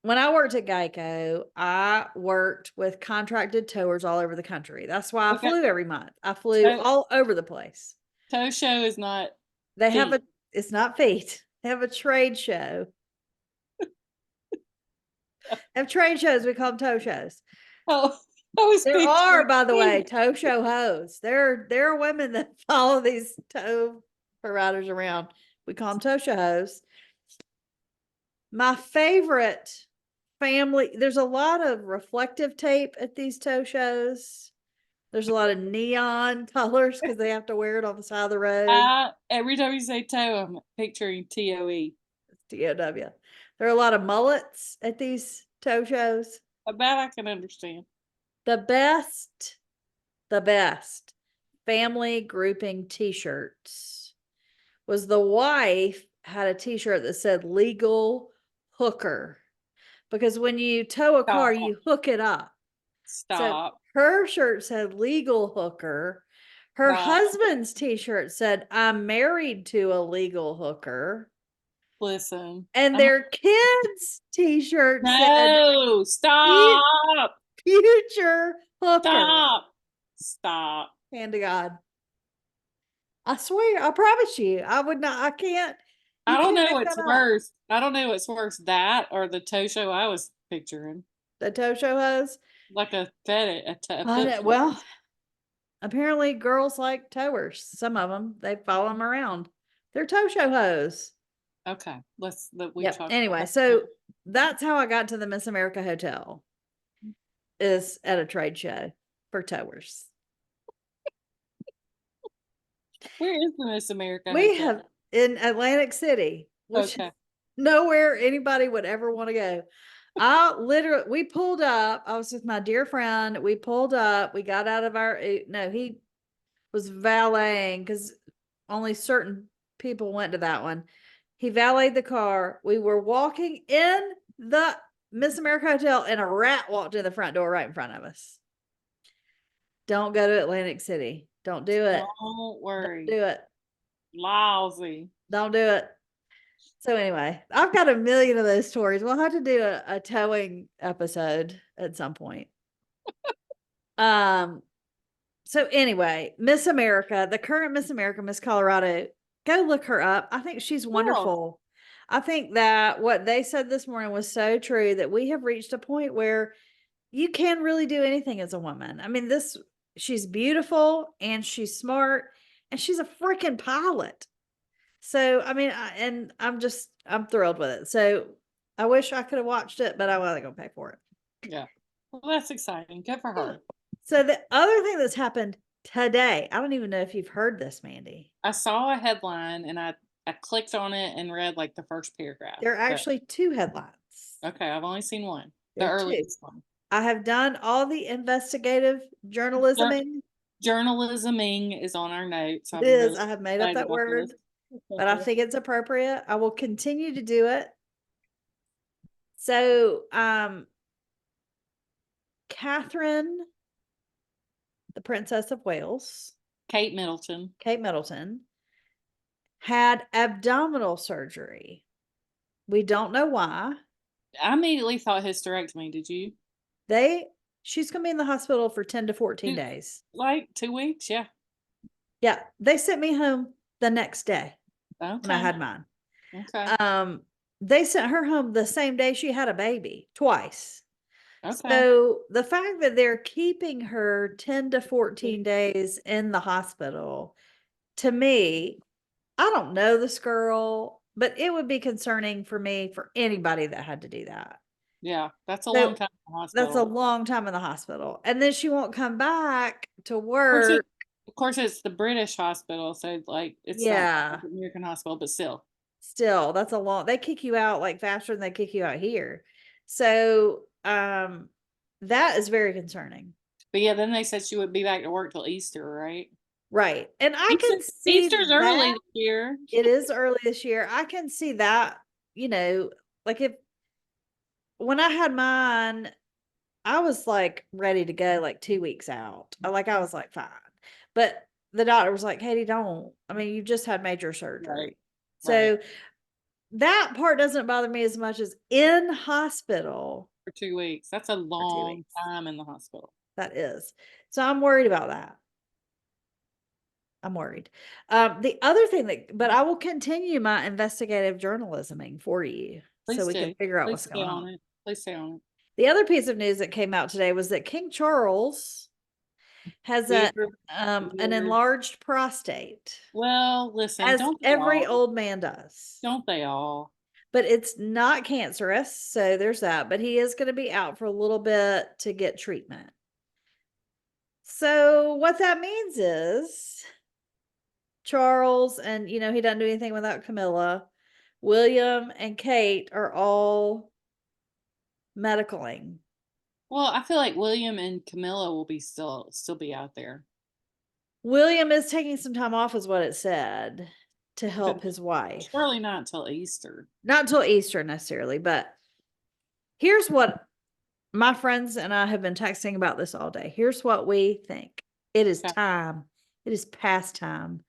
when I worked at Geico, I worked with contracted towers all over the country. That's why I flew every month. I flew all over the place. Toe show is not. They have it's not feet. They have a trade show. They have trade shows. We call them toe shows. Oh, there are, by the way, toe show hoes. There are women that follow these toe providers around. We call them toe show hoes. My favorite family, there's a lot of reflective tape at these toe shows. There's a lot of neon colors because they have to wear it on the side of the road. Every time you say toe, I'm picturing TOE. It's TOW. There are a lot of mullets at these toe shows. That I can understand. The best family grouping t-shirts was the wife had a t-shirt that said legal hooker. Because when you tow a car, Stop. you hook it up. So Stop. her shirt said legal hooker. Her Stop. husband's t-shirt said, I'm married to a legal hooker. Listen. And their kids' t-shirt said, No, stop. future hooker. Stop. Stop. Hand to God. I swear, I promise you, I would not, I can't, you I don't can't know make what's that up. worse. I don't know what's worse, that or the toe show I was picturing. The toe show hose. Like a fetish, a I foot know, well, fetish. apparently girls like towers. Some of them, they follow them around. They're toe show hose. Okay, we Yep. talked Anyway, about so that's how I got to the Miss America Hotel, is at a trade show for towers. Where is the Miss America We Hotel? have in Atlantic City, which Okay. is nowhere anybody would ever want to go. We pulled up. I was with my dear friend. We pulled up. We got out of our, no, he was valeting because only certain people went to that one. He valeted the car. We were walking in the Miss America Hotel and a rat walked in the front door right in front of us. Don't go to Atlantic City. Don't do it. Don't worry. Don't do it. Lousy. Don't do it. So anyway, I've got a million of those stories. We'll have to do a towing episode at some point. So anyway, Miss America, the current Miss America, Miss Colorado, go look her up. I think she's wonderful. I think that what they said this morning was so true, that we have reached a point where you can really do anything as a woman. I mean, she's beautiful and she's smart and she's a freaking pilot. So, I mean, I'm thrilled with it. So I wish I could have watched it, but I wasn't going to pay for it. Yeah. Well, that's exciting. Good for her. So the other thing that's happened today, I don't even know if you've heard this, Mandee. I saw a headline and I clicked on it and read like the first paragraph. There are actually two headlines. Okay, I've only seen one. The There are two. earliest one. I have done all the investigative journalisming. Journalisming is on our notes. It is. I have made up that word, but I think it's appropriate. I will continue to do it. So, Catherine, the Princess of Wales, Kate Middleton, had abdominal surgery. We don't know why. I immediately thought hysterectomy. Did you? She's going to be in the hospital for 10 to 14 days. Like 2 weeks, yeah. Yeah, they sent me home the next day Okay. when I had mine. Okay. They sent her home the same day she had a baby, twice. Okay. So the fact that they're keeping her 10 to 14 days in the hospital, to me, I don't know this girl, but it would be concerning for me, for anybody that had to do that. Yeah, that's a long time in the hospital. That's a long time in the hospital. And then she won't come back to work. Of course, it's the British hospital, so like it's not the American hospital, but still that's a long, they kick you out like faster than they kick you out here. So that is very concerning. But yeah, then they said she would be back to work till Easter, right? Right. And I can see Easter's early this year. It is early this year. I can see that, like when I had mine, I was like ready to go like 2 weeks out. I was like, fine. But the doctor was like, Katie, don't. I mean, you just had major surgery. Right. So that part doesn't bother me as much as in hospital. For 2 weeks. That's a long time in the hospital. That is. So I'm worried about that. I'm worried. The other thing but I will continue my investigative journalisming for you. Please so we can figure out what's going on. Please stay on it. The other piece of news that came out today was that King Charles has an enlarged prostate. Well, listen, as every old man does. Don't they all? But it's not cancerous, so there's that. But he is going to be out for a little bit to get treatment. So what that means is Charles, and he doesn't do anything without Camilla, William and Kate are all medicaling. Well, I feel like William and Camilla will be still be out there. William is taking some time off, is what it said. to help his wife. Surely not until Easter. Not until Easter necessarily, but here's what my friends and I have been texting about this all day. Here's what we think. It is Okay. time. It is past time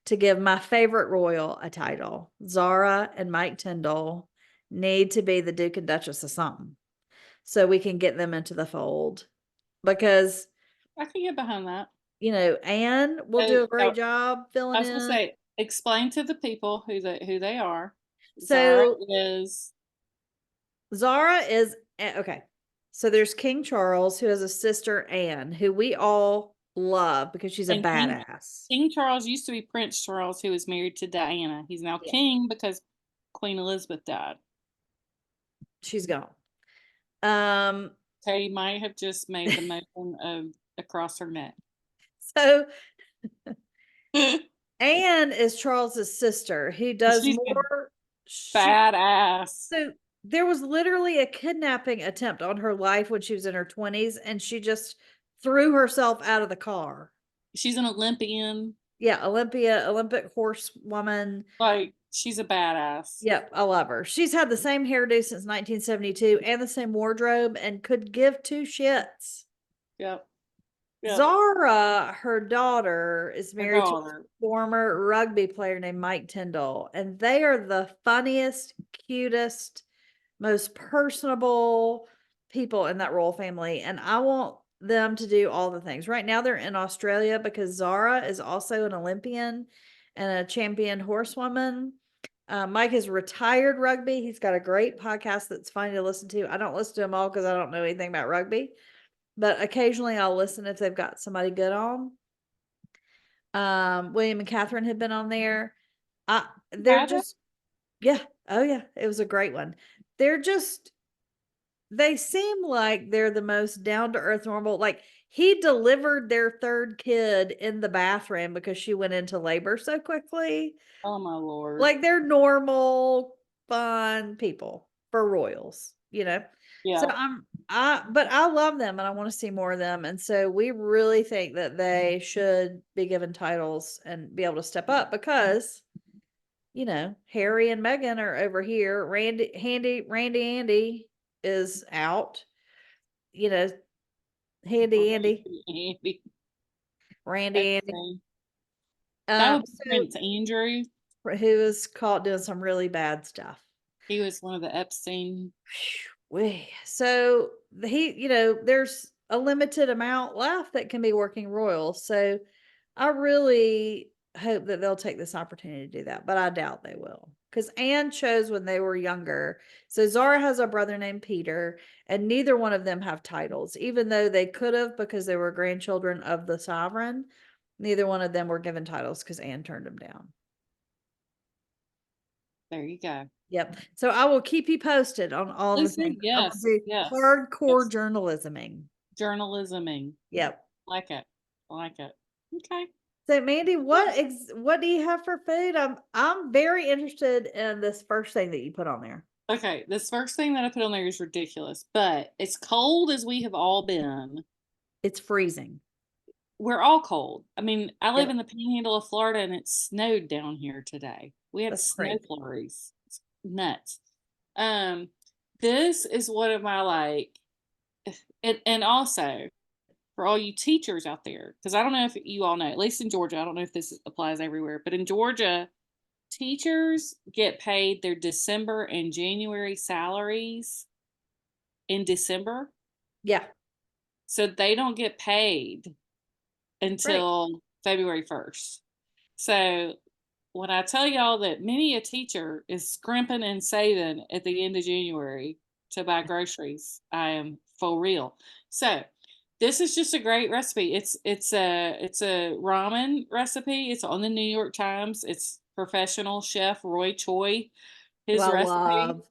to give my favorite royal a title. Zara and Mike Tyndall need to be the Duke and Duchess of something so we can get them into the fold. Because, I can get behind that. Anne will do a great So, job I filling was gonna in. say, explain to the people who they are. Zara So is Zara is okay. So there's King Charles, who has a sister Anne, who we all love because she's a and badass. King Charles used to be Prince Charles, who was married to Diana. He's now Yeah, king because Queen Elizabeth died. she's gone. Um, So he might have just made the motion of across her neck. so Anne is Charles's sister, who does She's a more. badass. So there was literally a kidnapping attempt on her life when she was in her 20s, and she just threw herself out of the car. She's an Olympian. Yeah, Olympic horsewoman. Like, she's a badass. Yep, I love her. She's had the same hairdo since 1972 and the same wardrobe and could give two shits. Yep. Yep. Zara, her daughter, is Her married to a daughter. former rugby player named Mike Tyndall, and they are the funniest, cutest, most personable people in that royal family. And I want them to do all the things. Right now, they're in Australia because Zara is also an Olympian and a champion horsewoman. Mike has retired rugby. He's got a great podcast that's funny to listen to. I don't listen to them all because I don't know anything about rugby, but occasionally I'll listen if they've got somebody good on. William and Catherine had been on there. They're Have it? just, yeah. Oh yeah. It was a great one. They're just, they seem like they're the most down to earth, normal. Like he delivered their third kid in the bathroom because she went into labor so quickly. Oh my lord. Like they're normal, fun people for royals, So Yeah. but I love them and I want to see more of them. And so we really think that they should be given titles and be able to step up because, Harry and Meghan are over here. Randy Andy is out, Handy Andy, Andy. Randy Andy. Okay. That would be So Prince Andrew. who is caught doing some really bad stuff. He was one of the Epstein. So there's a limited amount left that can be working royal. So I really hope that they'll take this opportunity to do that, but I doubt they will because Anne chose when they were younger. So Zara has a brother named Peter, and neither one of them have titles, even though they could have because they were grandchildren of the sovereign. Neither one of them were given titles because Anne turned them down. There you go. Yep. So I will keep you posted on all the things. I will Yes. do Yes. hardcore Yes. journalisming. Journalisming. Yep. Like it. Like it. Okay. So Mandee, what do you have for food? I'm very interested in this first thing that you put on there. Okay. This first thing that I put on there is ridiculous, but as cold as we have all been, It's freezing. we're all cold. I mean, I live Yep. in the panhandle of Florida and it snowed down here today. We had That's snow crazy. flurries. It's nuts. This is one of my and also for all you teachers out there, because I don't know if you all know, at least in Georgia, I don't know if this applies everywhere, but in Georgia, teachers get paid their December and January salaries in December. Yeah. So they don't get paid Right. until February 1st. So when I tell y'all that many a teacher is scrimping and saving at the end of January to buy groceries, I am for real. So this is just a great recipe. It's a ramen recipe. It's on the New York Times. It's professional chef Roy Choi, his recipe,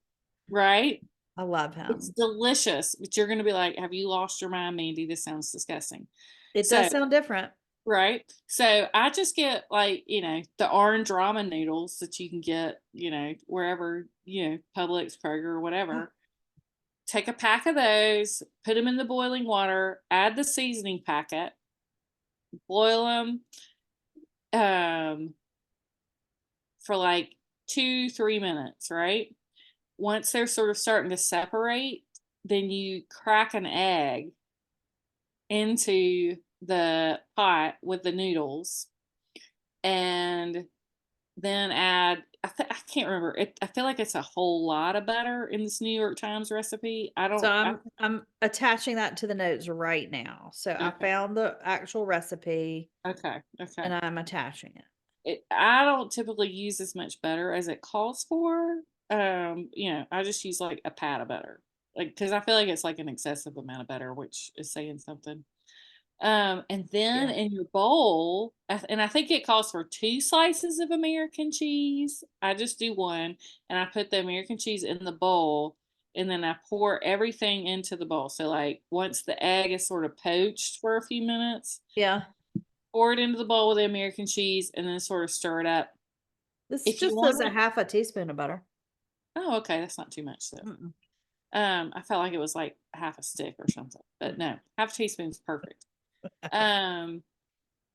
right? I love It's him. delicious, but you're gonna be like, have you lost your mind, Mandee? This sounds disgusting. It does sound different. Right. So I just get the orange ramen noodles that you can get, wherever, Publix, Kroger, or whatever. Take a pack of those, put them in the boiling water, add the seasoning packet, boil them, for like 2-3 minutes, right? Once they're sort of starting to separate, then you crack an egg into the pot with the noodles, and then add, I can't remember it. I feel like it's a whole lot of butter in this New York Times recipe. I So don't. I'm attaching that to the notes right now. So I Okay. found the actual recipe Okay. Okay. and I'm attaching it. I don't typically use as much butter as it calls for. I just use like a pat of butter, like because I feel like it's like an excessive amount of butter, which is saying something. And then Yeah. in your bowl, and I think it calls for 2 slices of American cheese. I just do one, and I put the American cheese in the bowl, and then I pour everything into the bowl. So, like, once the egg is sort of poached for a few minutes, Yeah. pour it into the bowl with the American cheese, and then sort of stir it up. This If you just says want a it, half a teaspoon of butter. oh, okay, that's not too much though. Mm-mm, I felt like it was like half a stick or something, but mm. no, half a teaspoon's perfect. Um,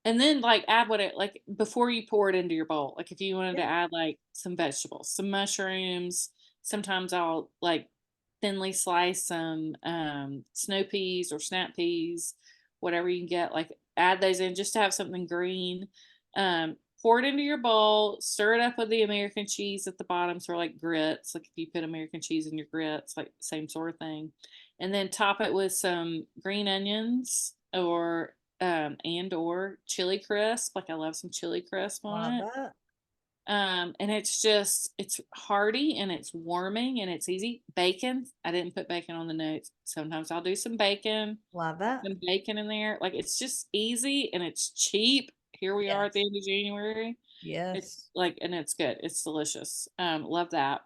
And then, like, add what it like before you pour it into your bowl. Like, if you wanted to Yeah. add, like, some vegetables, some mushrooms, sometimes I'll, like, thinly slice some, snow peas or snap peas, whatever you can get, like, add those in just to have something green. Pour it into your bowl, stir it up with the American cheese at the bottom, sort of like grits, like, if you put American cheese in your grits, like, same sort of thing. And then top it with some green onions or chili crisp. Like I love some chili crisp on Love it. that. And it's hearty and it's warming and it's easy. Bacon. I didn't put bacon on the notes. Sometimes I'll do some bacon, Love that. some bacon in there. Like it's just easy and it's cheap. Here we are at the Yes. end of January. It's Yes. like, and it's good. It's delicious. Love that.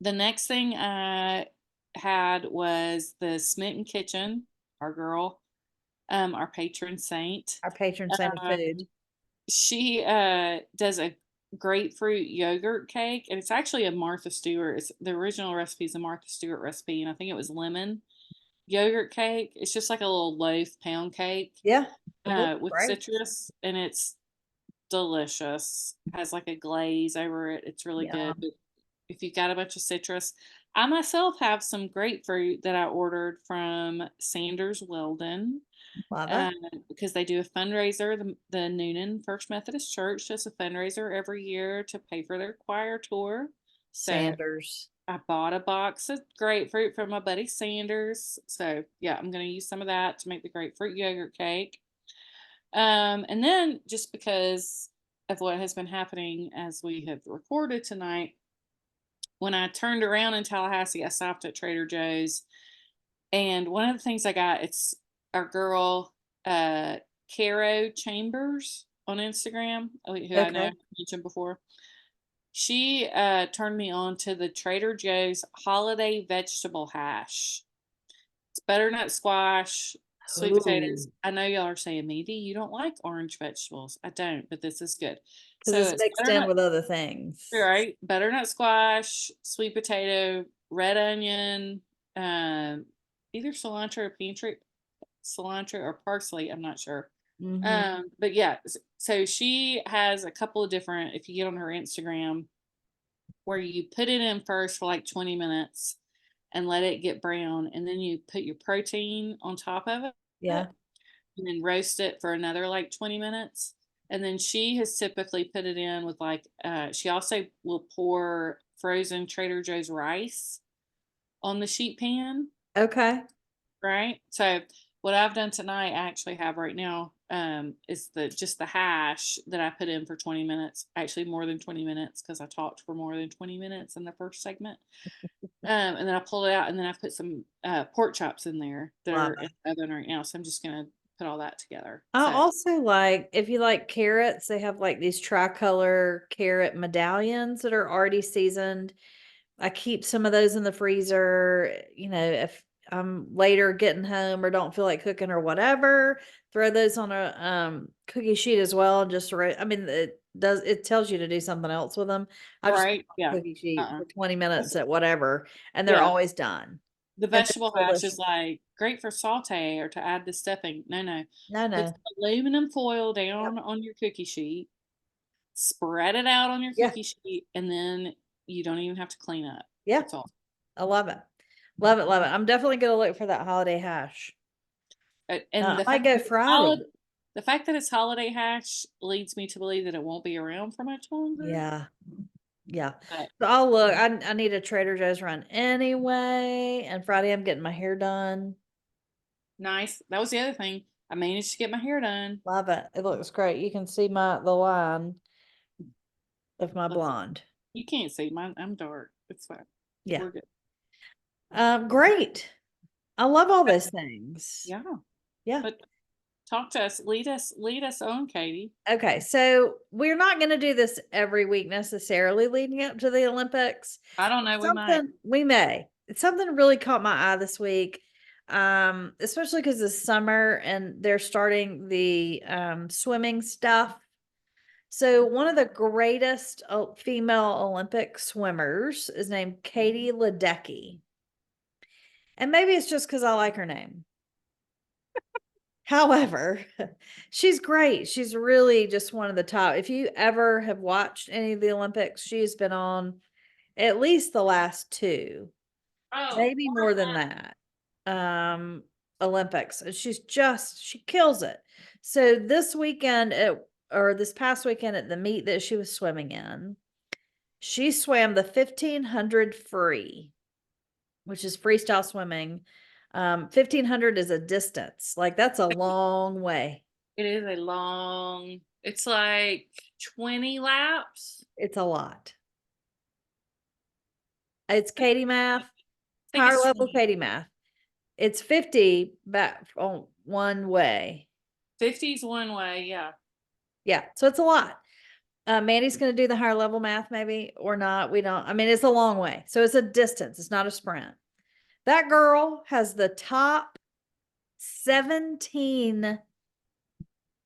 The next thing I had was the Smitten Kitchen, our girl, our patron saint. Our patron saint of food. Um, she does a grapefruit yogurt cake, and it's actually a Martha Stewart. It's the original recipe is a Martha Stewart recipe, and I think it was lemon yogurt cake. It's just like a little loaf pound cake Yeah. It looks with great. citrus, and it's delicious. Has like a glaze over it. It's really Yeah. good. But if you've got a bunch of citrus, I myself have some grapefruit that I ordered from Sanders Weldon, Love it. uh, because they do a fundraiser. The Noonan First Methodist Church does a fundraiser every year to pay for their choir tour. So Sanders. I bought a box of grapefruit from my buddy Sanders. So yeah, I'm going to use some of that to make the grapefruit yogurt cake. And then just because of what has been happening as we have recorded tonight, when I turned around in Tallahassee, I stopped at Trader Joe's, and one of the things I got, it's our girl, Caro Chambers on Instagram, who I know I Okay. mentioned before. She turned me on to the Trader Joe's holiday vegetable hash. It's butternut squash, sweet potatoes. Ooh. I know y'all are saying, Mandy, you don't like orange vegetables. I don't, but this is good. Because So it's it's mixed in butternut, with other things. right? Butternut squash, sweet potato, red onion, um, either cilantro or parsley. I'm not sure. Mm-hmm. But yeah, so she has a couple of different. If you get on her Instagram, where you put it in first for like 20 minutes and let it get brown, and then you put your protein on top of it, Yeah. and then roast it for another like 20 minutes. And then she has typically put it in with like, she also will pour frozen Trader Joe's rice on the sheet pan, Okay. right? So what I've done tonight, I actually have right now, is the hash that I put in for 20 minutes, actually more than 20 minutes because I talked for more than 20 minutes in the first segment. And then I pull it out, and then I put some pork chops in there that Love are in it. the oven right now. So I'm just gonna put all that together. I So also like, if you like carrots, they have like these tricolor carrot medallions that are already seasoned. I keep some of those in the freezer, if I'm later getting home or don't feel like cooking or whatever, throw those on a cookie sheet as well. And just I mean, it tells you to do something else with them. I just put right, them on yeah, a cookie sheet uh-uh. for 20 minutes at whatever, and they're Yeah, always done. the And vegetable they're hash is delicious. like great for saute or to add the stuffing. No, no, No, put no. some aluminum foil Yep. down on your cookie sheet, spread it out on your Yeah. cookie sheet, and then you don't even have to clean up. Yeah. That's all. I love it. Love it, love it. I'm definitely gonna look for that holiday hash. And I might go Friday. the fact that it's holiday hash leads me to believe that it won't be around for much longer. Yeah. Yeah. But So I'll look. I need a Trader Joe's run anyway, and Friday I'm getting my hair done. nice. That was the other thing. I managed to get my hair done. Love it. It looks great. You can see the line of my Let's see. blonde. You can't see mine. I'm dark. It's fine. Yeah. We're good. Great. I love all those things. Yeah. Yeah. But talk to us. Lead us on, Katie. Okay. So we're not going to do this every week necessarily leading up to the Olympics. I don't know. We might. Something we may. It's something really caught my eye this week. Especially because it's summer and they're starting the swimming stuff. So one of the greatest female Olympic swimmers is named Katie Ledecky. And maybe it's just because I like her name. However, she's great. She's really just one of the top. If you ever have watched any of the Olympics, she's been on at least the last two, Oh, maybe more than that. Olympics. And she kills it. So this weekend or this past weekend at the meet that she was swimming in, she swam the 1500 free, which is freestyle swimming. 1500 is a distance. Like that's a long way. it is a long. It's like 20 laps. It's a lot. It's Katie math, I think higher it's level 20. Katie math. It's 50 back on one way. 50 is one way. Yeah. Yeah, so it's a lot. Mandy's going to do the higher level math, maybe or not. We don't. I mean, it's a long way, so it's a distance. It's not a sprint. That girl has the top 17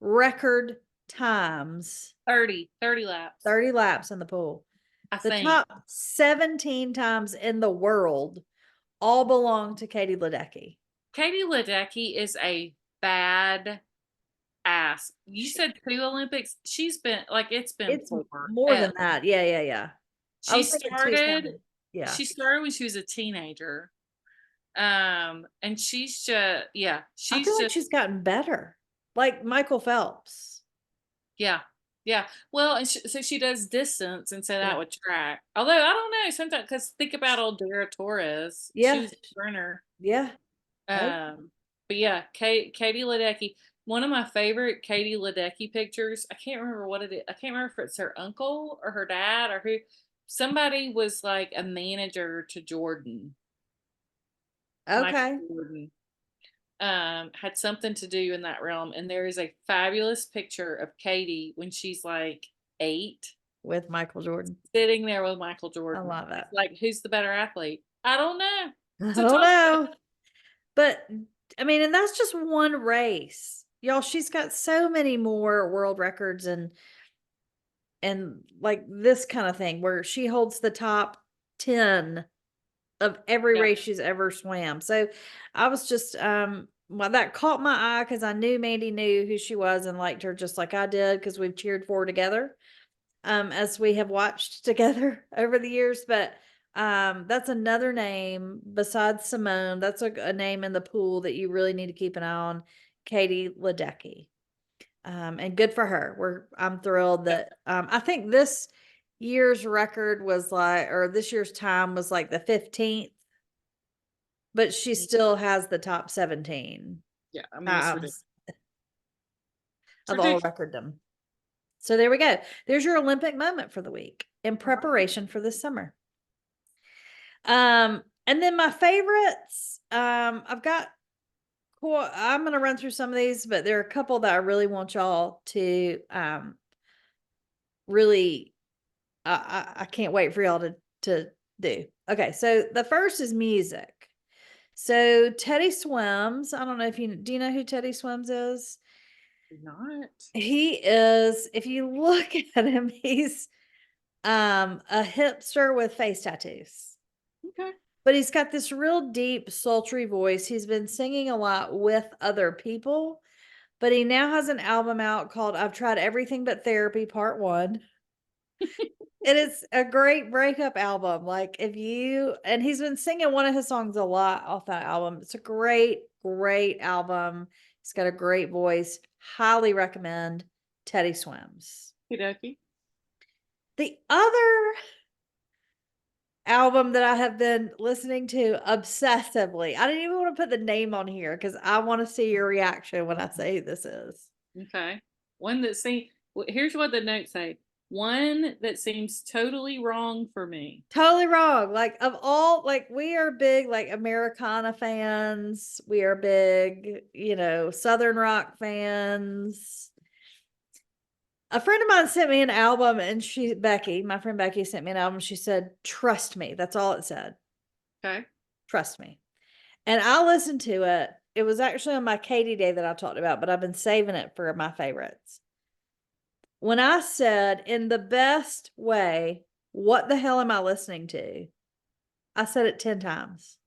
record times, 30 laps. 30 laps in the pool. I The think. top 17 times in the world all belong to Katie Ledecky. Katie Ledecky is a bad ass. You said 2 Olympics. She's been like it's been It's 4. more than that. Yeah, yeah, yeah. I She was thinking 2 started something. Yeah. she started when she was a teenager. And she's just I she's feel like just she's gotten better. Like Michael Phelps. yeah. Yeah. Well, and so she does distance and so that Yeah. would track. Although I don't know sometimes because think about old Dara Torres. She Yeah. was a sprinter. Yeah. But yeah, Katie Ledecky. One of my favorite Katie Ledecky pictures. I can't remember what it is. I can't remember if it's her uncle or her dad or who. Somebody was like a manager to Jordan. Okay. Michael Jordan. Had something to do in that realm, and there is a fabulous picture of Katie when she's like 8, With Michael Jordan. sitting there with Michael Jordan. I love it. It's like, who's the better athlete? I don't know. I So don't talk know. But I mean, and that's just one race. Y'all, she's got so many more world records and like this kind of thing where she holds the top 10 of every Yeah. race she's ever swam. So I was just well, that caught my eye because I knew Mandy knew who she was and liked her just like I did because we've cheered for her together as we have watched together over the years. But that's another name besides Simone. That's a name in the pool that you really need to keep an eye on. Katie Ledecky. And good for her. I'm thrilled that I think this year's record was like, or this year's time was like the 15th, but she still has the top 17 Yeah, I mean, it's ridiculous. of all recorddom. So there we go. There's your Olympic moment for the week in preparation for the summer. And then my favorites, I've got cool. I'm going to run through some of these, but there are a couple that I really want y'all to really I can't wait for y'all to do. Okay, so the first is music. So Teddy Swims. I don't know if do you know who Teddy Swims is? Not. He is, if you look at him, he's a hipster with face tattoos. Okay. But he's got this real deep, sultry voice. He's been singing a lot with other people, but he now has an album out called I've Tried Everything But Therapy Part 1. It is a great breakup album. Like and he's been singing one of his songs a lot off that album. It's a great, great album. He's got a great voice. Highly recommend Teddy Swims. Ledecky. The other album that I have been listening to obsessively. I didn't even want to put the name on here because I want to see your reaction when I say who this is. Okay. One that seems, here's what the notes say. One that seems totally wrong for me. Totally wrong. Like of all, like we are big like Americana fans. We are big, Southern rock fans. A friend of mine sent me an album and my friend Becky sent me an album. She said, "Trust me." That's all it said. Okay. Trust me. And I listened to it. It was actually on my Katie Day that I talked about, but I've been saving it for my favorites. When I said in the best way, "What the hell am I listening to?" I said it 10 times.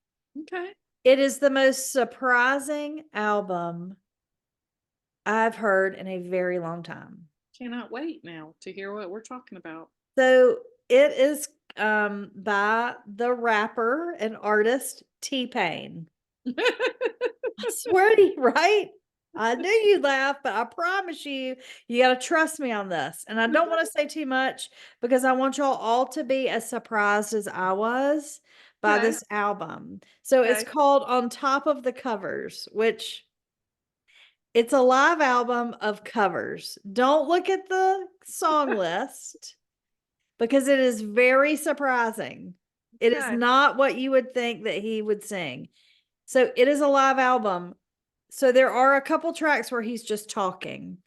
Okay. It is the most surprising album I've heard in a very long time. Cannot wait now to hear what we're talking about. So it is by the rapper and artist T-Pain. I swear to you, right? I knew you'd laugh, but I promise you, you got to trust me on this. And I don't want to say too much because I want y'all all to be as surprised as I was by Okay. this album. So it's Okay. called On Top of the Covers, which it's a live album of covers. Don't look at the song list because it is very surprising. It is Okay. not what you would think that he would sing. So it is a live album. So there are a couple tracks where he's just talking.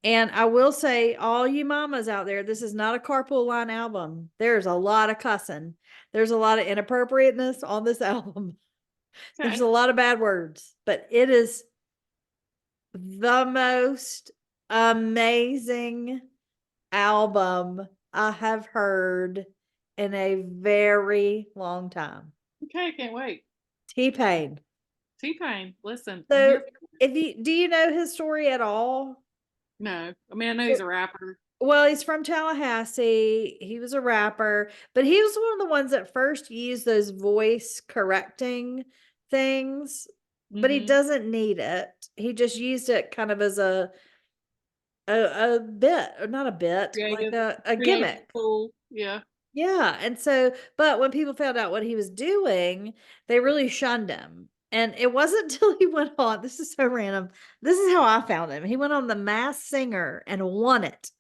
And I will say, all you mamas out there, this is not a carpool line album. There's a lot of cussing. There's a lot of inappropriateness on this album. There's Okay. a lot of bad words, but it is the most amazing album I have heard in a very long time. Okay. I can't wait. T-Pain. T-Pain. Listen, I'm So here. do you know his story at all? No. I mean, I know he's a rapper. Well, he's from Tallahassee. He was a rapper, but he was one of the ones that first used those voice correcting things, but he Mm-hmm. doesn't need it. He just used it kind of as a bit, or not a bit, like Creative. a Creative gimmick. tool. Yeah. Yeah, and so but when people found out what he was doing, they really shunned him. And it wasn't till he went on, this is so random. This is how I found him. He went on The Masked Singer and won it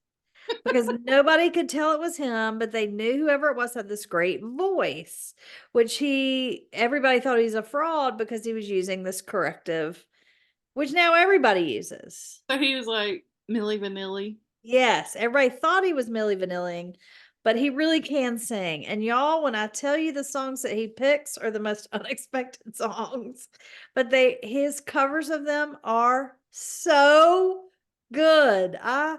because nobody could tell it was him, but they knew whoever it was had this great voice, which everybody thought he's a fraud because he was using this corrective, which now everybody uses. So he was like Milli Vanilli. Yes, everybody thought he was Milli Vanilling, but he really can sing. And y'all, when I tell you the songs that he picks are the most unexpected songs, but his covers of them are so good. I,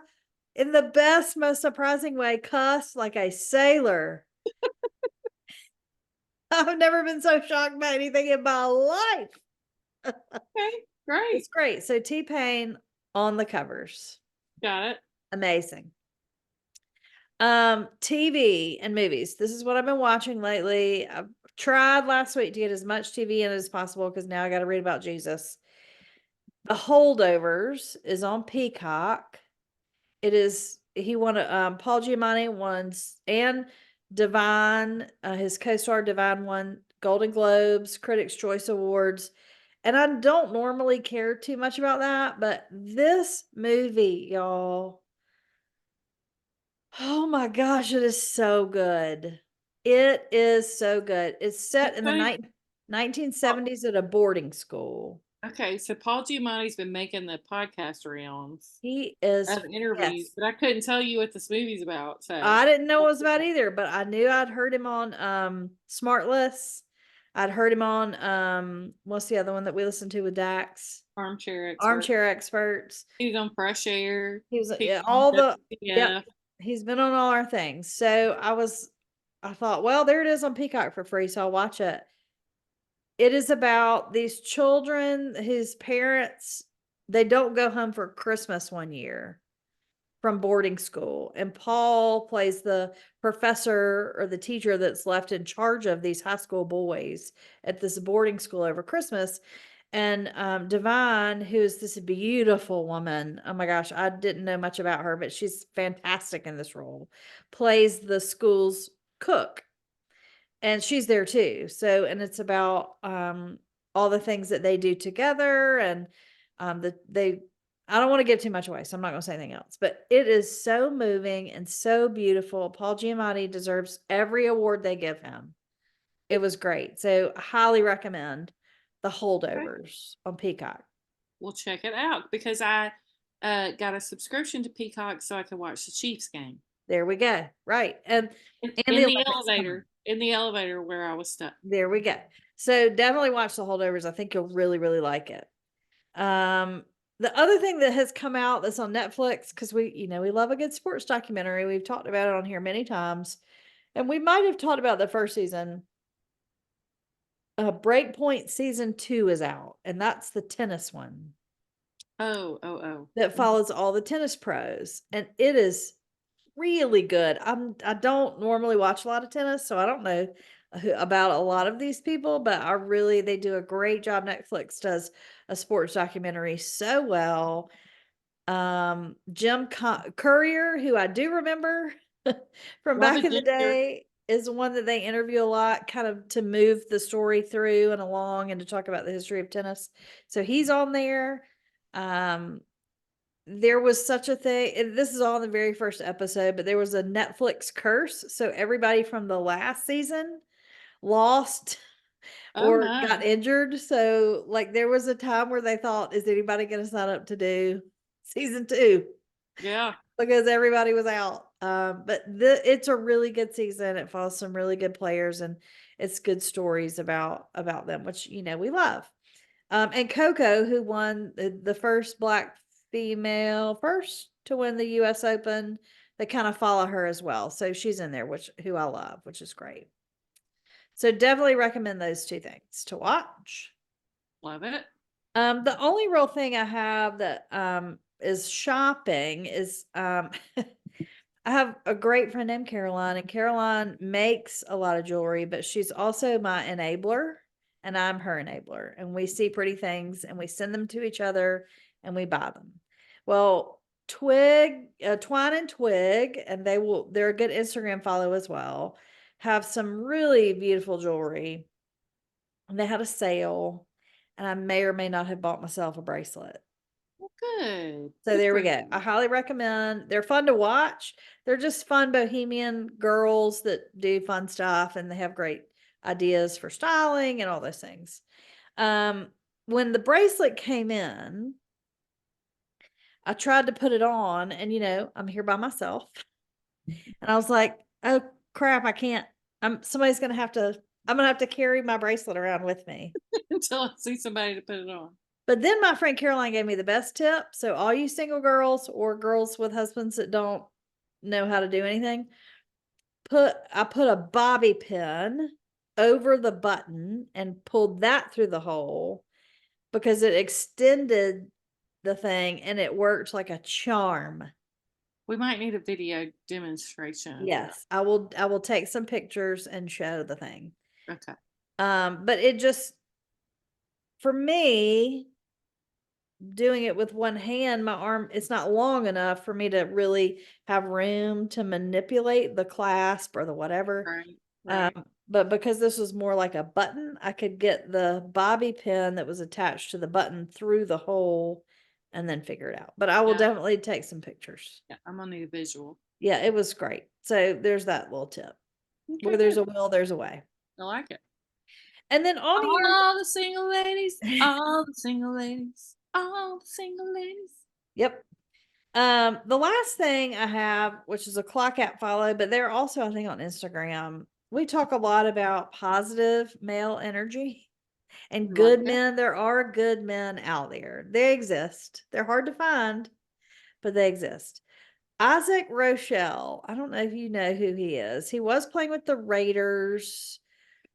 in the best, most surprising way, cuss like a sailor. I've never been so shocked by anything in my life. Okay. Great. It's great. So T-Pain on the covers. Got it. Amazing. TV and movies. This is what I've been watching lately. I've tried last week to get as much TV in as possible because now I got to read about Jesus. The Holdovers is on Peacock. He won Paul Giamatti won, and Divine, his co-star Divine won Golden Globes, Critics' Choice Awards. And I don't normally care too much about that, but this movie, y'all, oh my gosh, it is so good. It is so good. It's set in the Okay. 1970s at a boarding school. Okay. So Paul Giamatti's been making the podcast rounds He is, of interviews, yes. but I couldn't tell you what this movie's about. So I didn't know what it was about either, but I knew I'd heard him on Smartless. I'd heard him on what's the other one that we listened to with Dax? armchair expert. Armchair Experts. He was on Fresh Air. He was He was on all the yep. WTF. He's been on all our things. So I thought, well, there it is on Peacock for free, so I'll watch it. It is about these children, his parents, they don't go home for Christmas one year. from boarding school, and Paul plays the professor or the teacher that's left in charge of these high school boys at this boarding school over Christmas. And Divine, who's this beautiful woman, oh my gosh, I didn't know much about her, but she's fantastic in this role, plays the school's cook, and she's there too. So, and it's about all the things that they do together, and they I don't want to give too much away, so I'm not going to say anything else. But it is so moving and so beautiful. Paul Giamatti deserves every award they give him. It was great. So I highly recommend The Okay. Holdovers on Peacock. We'll check it out because I got a subscription to Peacock so I could watch the Chiefs game There we go. Right. And in the the Olympics coming. elevator where I was stuck. There we go. So definitely watch The Holdovers. I think you'll really, really like it. The other thing that has come out that's on Netflix, because we love a good sports documentary. We've talked about it on here many times, and we might have talked about the first season. Breakpoint season 2 is out, and that's the tennis one Oh. that follows all the tennis pros, and it is really good. I don't normally watch a lot of tennis, so I don't know about a lot of these people, but they do a great job. Netflix does a sports documentary so well. Jim Courier, who I do remember from Love back a in the ginger. day, is one that they interview a lot, kind of to move the story through and along and to talk about the history of tennis. So he's on there. Um, there was such a thing, and this is all in the very first episode, but there was a Netflix curse. So everybody from the last season lost Oh or no. got injured. So, like, there was a time where they thought, is anybody going to sign up to do season 2? Yeah. Because everybody was out. But it's a really good season. It follows some really good players, and it's good stories about them, which we love. And Coco, who won the first Black female first to win the U.S. Open, they kind of follow her as well. So she's in there, who I love, which is great. So definitely recommend those 2 things to watch. Love it. The only real thing I have that is shopping is I have a great friend named Caroline, and Caroline makes a lot of jewelry, but she's also my enabler, and I'm her enabler. And we see pretty things and we send them to each other and we buy them. Well, Twine and Twig, and they're a good Instagram follow as well, have some really beautiful jewelry. And they had a sale, and I may or may not have bought myself a bracelet. Well, good. So Good there for we go. I you. highly recommend. They're fun to watch. They're just fun bohemian girls that do fun stuff, and they have great ideas for styling and all those things. Um, when the bracelet came in, I tried to put it on, and I'm here by myself, and I was like, "Oh crap, I can't. I'm gonna have to carry my bracelet around with me." Until I see somebody to put it on. But then my friend Caroline gave me the best tip. So all you single girls or girls with husbands that don't know how to do anything, I put a bobby pin over the button and pulled that through the hole because it extended the thing and it worked like a charm. We might need a video demonstration of that. Yes, I will take some pictures and show the thing. Okay. But it just, for me, doing it with one hand, my arm, it's not long enough for me to really have room to manipulate the clasp or the whatever. Right. Right. But because this was more like a button, I could get the bobby pin that was attached to the button through the hole and then figure it out. But I will Yeah. definitely take some pictures. Yeah. I'm gonna need a visual. Yeah, it was great. So there's that little tip. Okay. Where there's Good. a will, there's a way. I like it. And then on All the single ladies. All the single ladies. All the single ladies. yep. The last thing I have, which is a clock app follow, but they're also, I think, on Instagram. We talk a lot about positive male energy and Like good it. men. There are good men out there. They exist. They're hard to find, but they exist. Isaac Rochelle, I don't know if you know who he is. He was playing with the Raiders,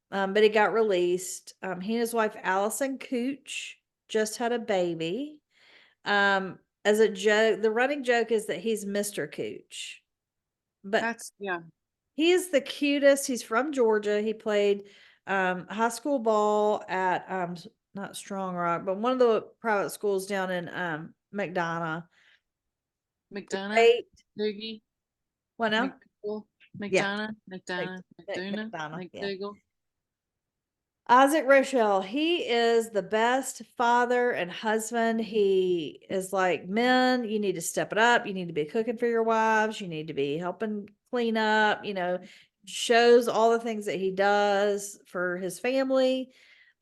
but he got released. He and his wife, Allison Cooch, just had a baby. as a joke, the running joke is that he's Mr. Cooch. But That's yeah. he is the cutest. He's from Georgia. He played high school ball at not Strong Rock, but one of the private schools down in McDonough. McDonough, Great. Doogie, What now? McDougal, Yeah. McDonough, McDonough, McDonough, McDonough. Yeah. McDougal. Isaac Rochelle, he is the best father and husband. He is like, men, you need to step it up. You need to be cooking for your wives. You need to be helping clean up, shows all the things that he does for his family,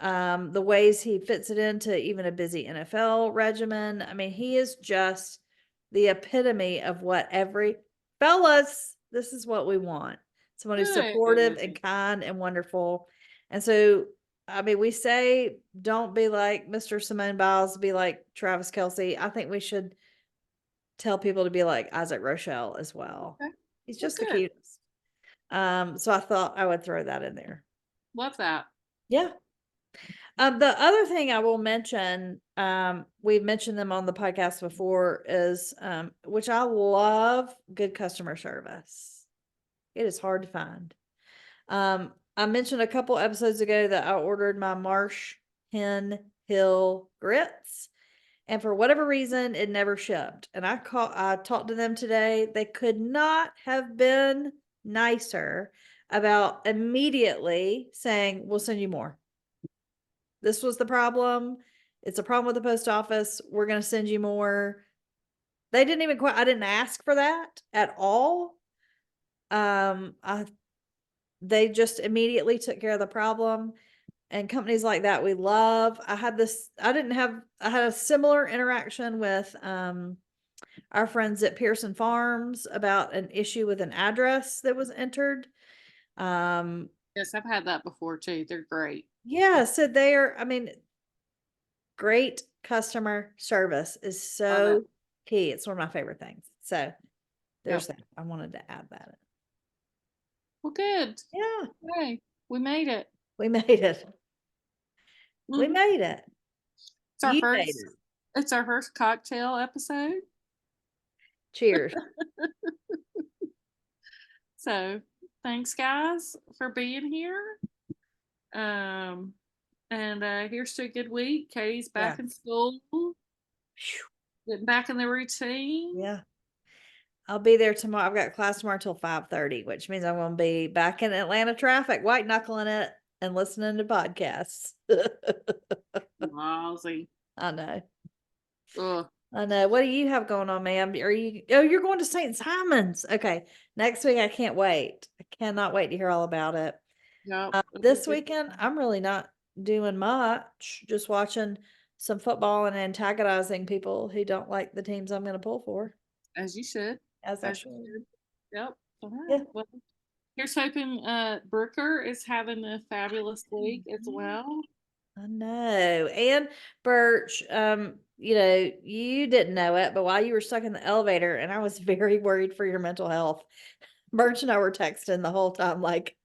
the ways he fits it into even a busy NFL regimen. I mean, he is just the epitome of what fellas, this is what we want. Someone who's supportive Good. and kind and wonderful. And so I mean, we say don't be like Mr. Simone Biles, be like Travis Kelce. I think we should tell people to be like Isaac Rochelle as well. Okay. He's Well, just the good. cutest. So I thought I would throw that in there. Love that. Yeah. The other thing I will mention, we've mentioned them on the podcast before, is which I love, good customer service. It is hard to find. I mentioned a couple episodes ago that I ordered my Marsh Hen Hill grits, and for whatever reason, it never shipped. And I talked to them today. They could not have been nicer about immediately saying, "We'll send you more. This was the problem. It's a problem with the post office. We're going to send you more." They didn't even I didn't ask for that at all. I They just immediately took care of the problem, and companies like that we love. I had a similar interaction with our friends at Pearson Farms about an issue with an address that was entered. Um Yes, I've had that before too. They're great. yeah, so I mean, great customer service is Love it. so key. It's one of my favorite things. So there's Yep. that. I wanted to add that. Well, good. Yeah, Hey, we made it. we made it. We Mhm. made it. It's our You made first. it. It's our first cocktail episode. Cheers. So thanks, guys, for being here. Um, and here's to a good week. Katie's Yeah. back in school, Phew. getting back in the routine. Yeah. I'll be there tomorrow. I've got class tomorrow till 5:30, which means I'm going to be back in Atlanta traffic, white knuckling it and listening to podcasts. Lousy. I know. Ugh. I know. What do you have going on, ma'am? You're going to St. Simon's. Okay. Next week, I can't wait. I cannot wait to hear all about it. Yep. This weekend, I'm really not doing much, just watching some football and antagonizing people who don't like the teams I'm going to pull for, As you should. as I As you should. should. Yep. All Yeah. right. Well, here's hoping Brooker is having a fabulous week as Mhm. well. I know. And Birch, you didn't know it, but while you were stuck in the elevator, and I was very worried for your mental health, Birch and I were texting the whole time, like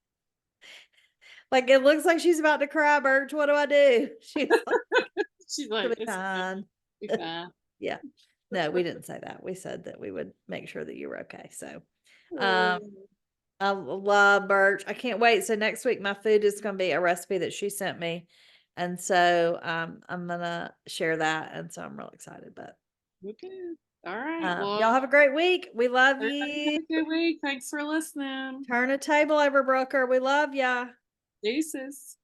it looks like she's about to cry, Birch. What do I do? She's like, She's "It'll like, be it's fine." be fine. Yeah. No, we didn't say that. We said that we would make sure that you were okay. So, um, Oh, I love Birch. I can't wait. So next week, my food is going to be a recipe that she sent me. And so, I'm going to share that. And so I'm real excited, but, okay. All right. y'all Well, have a great week. We love everybody you. have a good week. Thanks for listening. Turn a table over, Brooker. We love ya. Deuces.